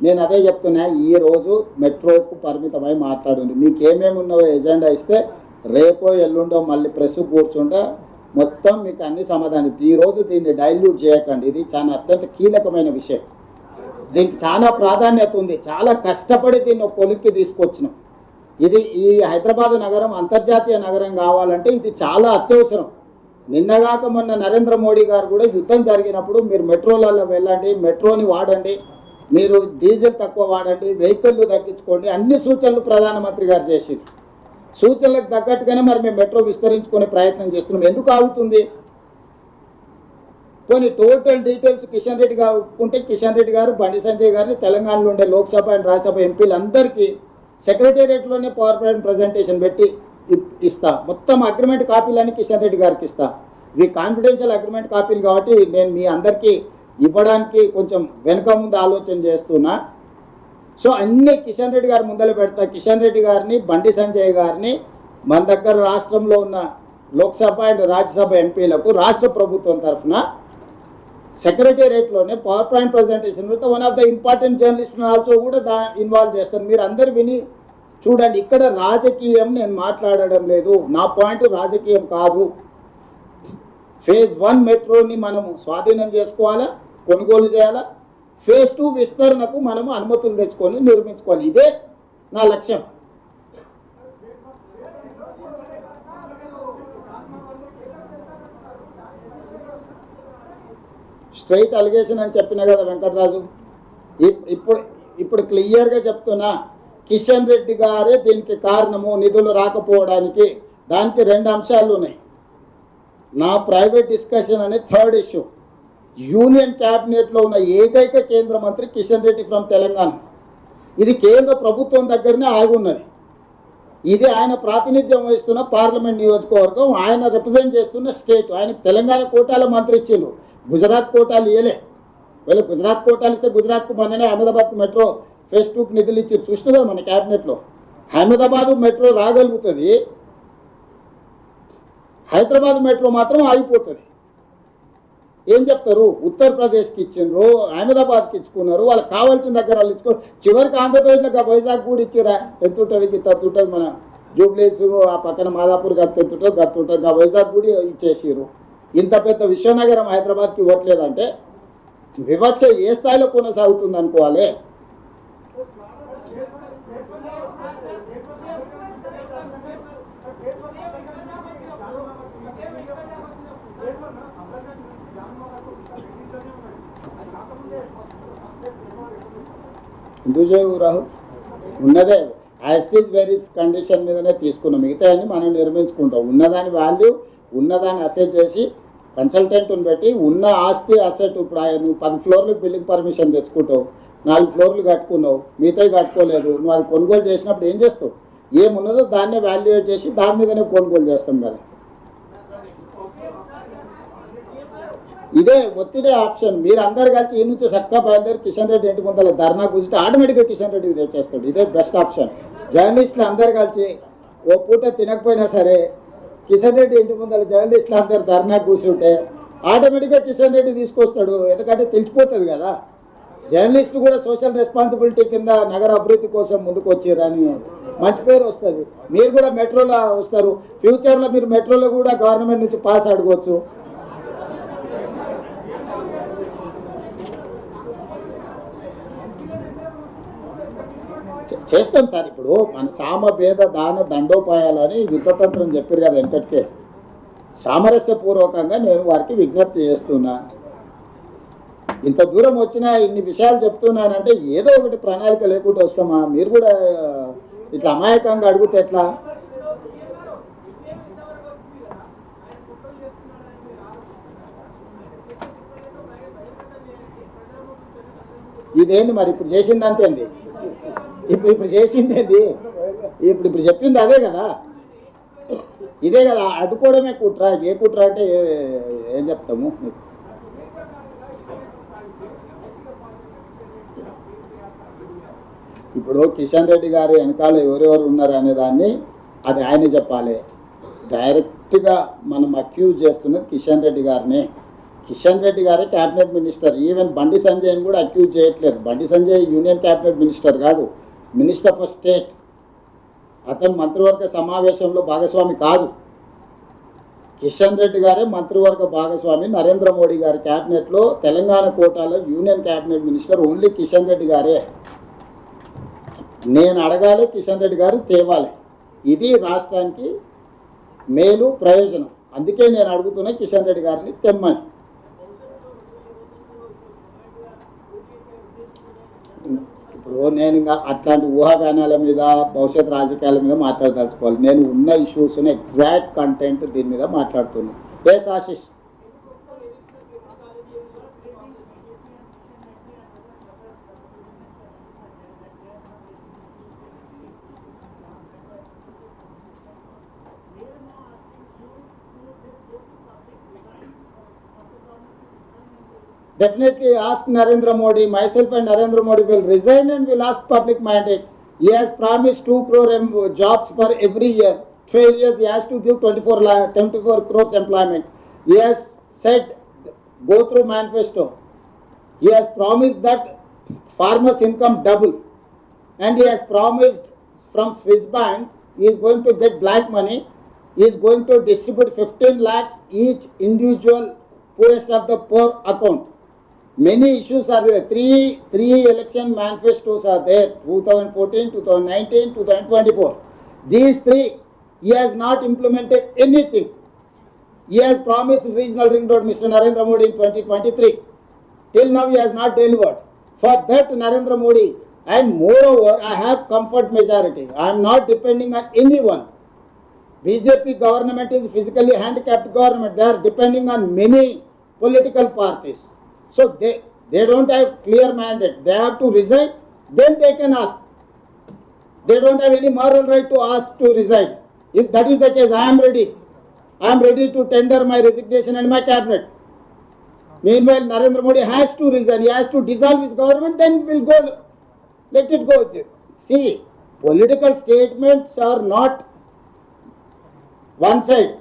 నేను అదే చెప్తున్నా, ఈరోజు మెట్రోకు పరిమితమై మాట్లాడండి. మీకు ఏమేమి ఉన్నావో ఎజెండా ఇస్తే రేపో ఎల్లుండో మళ్ళీ ప్రెస్ కూర్చుంటే మొత్తం మీకు అన్ని సమాధానం. ఈరోజు దీన్ని డైల్యూట్ చేయకండి. ఇది చాలా అత్యంత కీలకమైన విషయం. దీనికి చాలా ప్రాధాన్యత ఉంది. చాలా కష్టపడి దీన్ని ఒక కొలిక్కి తీసుకొచ్చినాం. ఇది ఈ హైదరాబాద్ నగరం అంతర్జాతీయ నగరం కావాలంటే ఇది చాలా అత్యవసరం. నిన్నగాక మొన్న నరేంద్ర మోడీ గారు కూడా యుద్ధం జరిగినప్పుడు మీరు మెట్రోలలో వెళ్ళండి, మెట్రోని వాడండి, మీరు డీజిల్ తక్కువ వాడండి, వెహికల్లు తగ్గించుకోండి, అన్ని సూచనలు ప్రధానమంత్రి గారు చేసింది. సూచనలకు తగ్గట్టుగానే మరి మేము మెట్రో విస్తరించుకునే ప్రయత్నం చేస్తున్నాం. ఎందుకు ఆగుతుంది? కొన్ని టోటల్ డీటెయిల్స్ కిషన్ రెడ్డి గారు ఒప్పుకుంటే కిషన్ రెడ్డి గారు బండి సంజయ్ గారిని తెలంగాణలో ఉండే లోక్సభ అండ్ రాజ్యసభ ఎంపీలందరికీ సెక్రటేరియట్లోనే పవర్ పాయింట్ ప్రజెంటేషన్ పెట్టి ఇస్తా. మొత్తం అగ్రిమెంట్ కాపీలన్నీ కిషన్ రెడ్డి గారికి ఇస్తా. ఇవి కాన్ఫిడెన్షియల్ అగ్రిమెంట్ కాపీలు కాబట్టి నేను మీ అందరికీ ఇవ్వడానికి కొంచెం వెనక ముందు ఆలోచన చేస్తున్నా. సో అన్నీ కిషన్ రెడ్డి గారి ముందర పెడతా. కిషన్ రెడ్డి గారిని, బండి సంజయ్ గారిని మన దగ్గర రాష్ట్రంలో ఉన్న లోక్సభ అండ్ రాజ్యసభ ఎంపీలకు రాష్ట్ర ప్రభుత్వం తరఫున సెక్రటేరియట్లోనే power point presentation with one of the important journalist also కూడా ఇన్వాల్వ్ చేస్తాను. మీరు అందరు విని చూడండి. ఇక్కడ రాజకీయం నేను మాట్లాడడం లేదు. నా పాయింట్ రాజకీయం కాదు. ఫేజ్ 1 మెట్రోని మనము స్వాధీనం చేసుకోవాలా, కొనుగోలు చేయాలా. ఫేజ్ 2 విస్తరణకు మనము అనుమతులు తెచ్చుకొని నిర్మించుకోవాలి. ఇదే నా లక్ష్యం. స్ట్రైట్ అలిగేషన్ అని చెప్పినా కదా వెంకటరాజు. ఇప్పుడు క్లియర్గా చెప్తున్నా, కిషన్ రెడ్డి గారే దీనికి కారణము, నిధులు రాకపోవడానికి. దానికి 2 అంశాలు ఉన్నాయి. నా ప్రైవేట్ డిస్కషన్ అనే థర్డ్ ఇష్యూ. యూనియన్ క్యాబినెట్లో ఉన్న ఏకైక కేంద్ర మంత్రి కిషన్ రెడ్డి ఫ్రమ్ తెలంగాణ. ఇది కేంద్ర ప్రభుత్వం దగ్గరనే ఆగి ఉన్నది. ఇది ఆయన ప్రాతినిధ్యం వహిస్తున్న పార్లమెంట్ నియోజకవర్గం, ఆయన రిప్రజెంట్ చేస్తున్న స్టేట్. ఆయన తెలంగాణ కోటాల మంత్రి ఇచ్చిండు, గుజరాత్ కోటాలు ఇవ్వలే. వీళ్ళు గుజరాత్ కోటాలు ఇస్తే గుజరాత్కు మొన్ననే అహ్మదాబాద్ మెట్రో ఫేజ్ 2కి నిధులు ఇచ్చి చూసిన కదా మన క్యాబినెట్లో. అహ్మదాబాద్ మెట్రో రాగలుగుతుంది, హైదరాబాద్ మెట్రో మాత్రం ఆగిపోతుంది. ఏం చెప్తారు? ఉత్తరప్రదేశ్కి ఇచ్చిండ్రు, అహ్మదాబాద్కి ఇచ్చుకున్నారు, వాళ్ళకి కావాల్సిన దగ్గర వాళ్ళు ఇచ్చుకో. చివరికి ఆంధ్రప్రదేశ్లో వైజాగ్ కూడా ఇచ్చిరా. ఎంత ఉంటుంది? తత్తుంటుంది. మన జూబ్లీస్ ఆ పక్కన మాదాపూర్ గత్తుంటుంది, గత్తుంటుంది. ఆ వైజాగ్ కూడా ఇచ్చేసారు. ఇంత పెద్ద విశ్వనగరం హైదరాబాద్కి ఇవ్వట్లేదంటే వివక్ష ఏ స్థాయిలో కొనసాగుతుంది అనుకోవాలి. ఎందుకు చేయవు రాహుల్? ఉన్నదే యాస్టీజ్ వెరీస్ కండిషన్ మీదనే తీసుకున్నాం. మిగతా అన్ని మనం నిర్మించుకుంటాం. ఉన్నదాని వాల్యూ, ఉన్నదాన్ని అసెట్ చేసి కన్సల్టెంట్ని పెట్టి ఉన్న ఆస్తి అసెట్. ఇప్పుడు నువ్వు 10 ఫ్లోర్లకు బిల్డింగ్ పర్మిషన్ తెచ్చుకుంటావు, 4 ఫ్లోర్లు కట్టుకున్నావు, మిగతాయి కట్టుకోలేదు. నువ్వు అది కొనుగోలు చేసినప్పుడు ఏం చేస్తావు? ఏమున్నదో దాన్నే వాల్యుయేట్ చేసి దాని మీదనే కొనుగోలు చేస్తాం కదా. ఇదే ఒత్తిడే ఆప్షన్. మీరు అందరు కలిసి ఈ నుంచి చక్కగా బయలుదేరి కిషన్ రెడ్డి ఇంటి ముందర ధర్నా కూర్చుంటే ఆటోమేటిక్గా కిషన్ రెడ్డికి తెచ్చేస్తాడు. ఇదే బెస్ట్ ఆప్షన్. జర్నలిస్టులు అందరు కలిసి ఓ పూట తినకపోయినా సరే కిషన్ రెడ్డి ఇంటి ముందర జర్నలిస్టులు అందరు ధర్నా కూర్చుంటే ఆటోమేటిక్గా కిషన్ రెడ్డి తీసుకొస్తాడు. ఎందుకంటే తెలిసిపోతుంది కదా, జర్నలిస్టులు కూడా సోషల్ రెస్పాన్సిబిలిటీ కింద నగర అభివృద్ధి కోసం ముందుకు వచ్చిరని మంచి పేరు వస్తుంది. మీరు కూడా మెట్రోలో వస్తారు. ఫ్యూచర్లో మీరు మెట్రోలో కూడా గవర్నమెంట్ నుంచి పాస్ అడగవచ్చు. చేస్తాం సార్. ఇప్పుడు మన సామభేద దాన దండోపాయాలని యుద్ధతంత్రం చెప్పారు కదా వెంకట్కే. సామరస్యపూర్వకంగా నేను వారికి విజ్ఞప్తి చేస్తున్నా. ఇంత దూరం వచ్చినా ఇన్ని విషయాలు చెప్తున్నానంటే ఏదో ఒకటి ప్రణాళిక లేకుండా వస్తామా? మీరు కూడా ఇట్లా అమాయకంగా అడిగితే ఎట్లా? ఇదేంటి మరి ఇప్పుడు చేసిందంతే అండి. ఇప్పుడు చేసింది ఏంది? ఇప్పుడు చెప్పింది అదే కదా, ఇదే కదా. అడ్డుకోవడమే కుట్ర. ఏ కుట్ర అంటే ఏం చెప్తాము? ఇప్పుడు కిషన్ రెడ్డి గారు వెనకాల ఎవరెవరు ఉన్నారు అనే దాన్ని అది ఆయనే చెప్పాలి. డైరెక్ట్గా మనం అక్యూజ్ చేస్తున్నది కిషన్ రెడ్డి గారిని. కిషన్ రెడ్డి గారే క్యాబినెట్ మినిస్టర్. ఈవెన్ బండి సంజయ్ని కూడా అక్యూజ్ చేయట్లేదు. Bandi Sanjay union cabinet minister కాదు, మినిస్టర్ ఫర్ స్టేట్. అతను మంత్రివర్గ సమావేశంలో భాగస్వామి కాదు. కిషన్ రెడ్డి గారే మంత్రివర్గ భాగస్వామి. నరేంద్ర మోడీ గారి క్యాబినెట్లో తెలంగాణ కోటాలో union cabinet minister only Kishan Reddy గారే. నేను అడగాలి, కిషన్ రెడ్డి గారు తేవాలి. ఇది రాష్ట్రానికి మేలు, ప్రయోజనం. అందుకే నేను అడుగుతున్నా కిషన్ రెడ్డి గారిని తెమ్మని. ఇప్పుడు నేను ఇంకా అట్లాంటి ఊహాగానాల మీద, భవిష్యత్ రాజకీయాల మీద మాట్లాడదలుచుకోవాలి. నేను ఉన్న ఇష్యూస్ని ఎగ్జాక్ట్ కంటెంట్ దీని మీద మాట్లాడుతున్నాను. Yes Ashish. definitely ask Narendra Modi. Myself and Narendra Modi will resign and will ask public mandate. He has promised 2 crore jobs for every year. 12 years he has to give 24 crores employment. He has said, go through manifesto. He has promised that farmers' income double. And he has promised from Swiss Bank, he is going to get black money. He is going to distribute 15 lakhs each individual poorest of the poor account. Many issues are there. Three election manifestos are there, 2014, 2019, 2024. These three, he has not implemented anything. He has promised regional ring road, Mr. Narendra Modi, in 2023. Till now he has not delivered. For that, Narendra Modi, and moreover, I have comfort majority. I am not depending on anyone. BJP government is physically handicapped government. They are depending on many political parties. So they don't have clear mandate. They have to resign, then they can ask. They don't have any moral right to ask to resign. If that is the case, I am ready. I am ready to tender my resignation and my cabinet. Meanwhile, Narendra Modi has to resign. He has to dissolve his government, then we'll go. Let it go. See, political statements are not one side.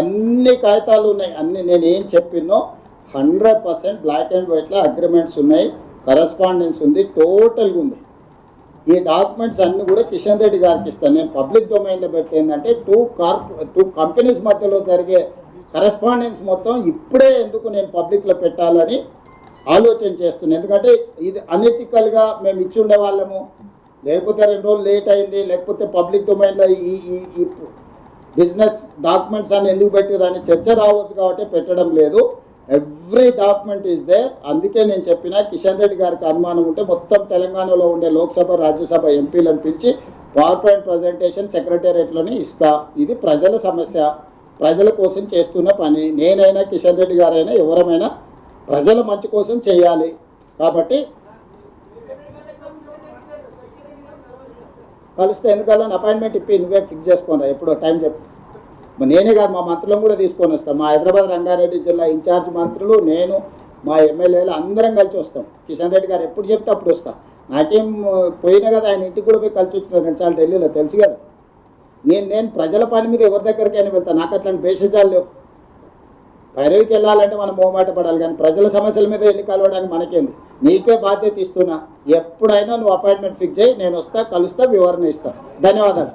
అన్ని కాగితాలు ఉన్నాయి. అన్ని నేను ఏం చెప్పినో 100% బ్లాక్ అండ్ వైట్లో అగ్రిమెంట్స్ ఉన్నాయి, కరస్పాండెన్స్ ఉంది, టోటల్గా ఉంది. ఈ డాక్యుమెంట్స్ అన్నీ కూడా కిషన్ రెడ్డి గారికి ఇస్తాను. నేను పబ్లిక్ డొమైన్లో పెడితే ఏంటంటే టూ కంపెనీస్ మధ్యలో జరిగే కరస్పాండెన్స్ మొత్తం ఇప్పుడే ఎందుకు నేను పబ్లిక్లో పెట్టాలని ఆలోచన చేస్తున్నాను. ఎందుకంటే ఇది అనెథికల్గా మేము ఇచ్చి ఉండేవాళ్ళము, లేకపోతే 2 రోజులు లేట్ అయింది, లేకపోతే పబ్లిక్ డొమైన్లో ఈ బిజినెస్ డాక్యుమెంట్స్ అని ఎందుకు పెట్టారని చర్చ రావచ్చు కాబట్టి పెట్టడం లేదు. Every document is there. అందుకే నేను చెప్పిన కిషన్ రెడ్డి గారికి అనుమానం ఉంటే మొత్తం తెలంగాణలో ఉండే లోక్సభ రాజ్యసభ ఎంపీలను పిలిచి పవర్ పాయింట్ ప్రజెంటేషన్ సెక్రటేరియట్లోనే ఇస్తా. ఇది ప్రజల సమస్య, ప్రజల కోసం చేస్తున్న పని. నేనైనా కిషన్ రెడ్డి గారైనా ఎవరమైనా ప్రజల మంచి కోసం చేయాలి. కాబట్టి కలిస్తే ఎందుకల్లా అపాయింట్మెంట్ ఇప్పి నువ్వే ఫిక్స్ చేసుకోరా, ఎప్పుడో టైం చెప్పు. నేనే కాదు, మా మంత్రులను కూడా తీసుకొని వస్తాం. మా హైదరాబాద్ రంగారెడ్డి జిల్లా ఇన్ఛార్జ్ మంత్రులు, నేను, మా ఎమ్మెల్యేలు అందరం కలిసి వస్తాం. కిషన్ రెడ్డి గారు ఎప్పుడు చెప్తే అప్పుడు వస్తాం. నాకేం పోయినా కదా, ఆయన ఇంటికి కూడా పోయి కలిసి వచ్చిన 2 సార్లు ఢిల్లీలో, తెలుసు కదా. నేను ప్రజల పని మీద ఎవరి దగ్గరికైనా వెళ్తాను. నాకు అట్లాంటి భేషజాలు లేవు. పైరవికి వెళ్ళాలంటే మనం మోమాట పడాలి, కానీ ప్రజల సమస్యల మీద వెళ్ళి కలవడానికి మనకేంది. నీకే బాధ్యత ఇస్తున్నా. ఎప్పుడైనా నువ్వు అపాయింట్మెంట్ ఫిక్స్ చేయి, నేను వస్తా, కలుస్తా, వివరణ ఇస్తా. ధన్యవాదాలు.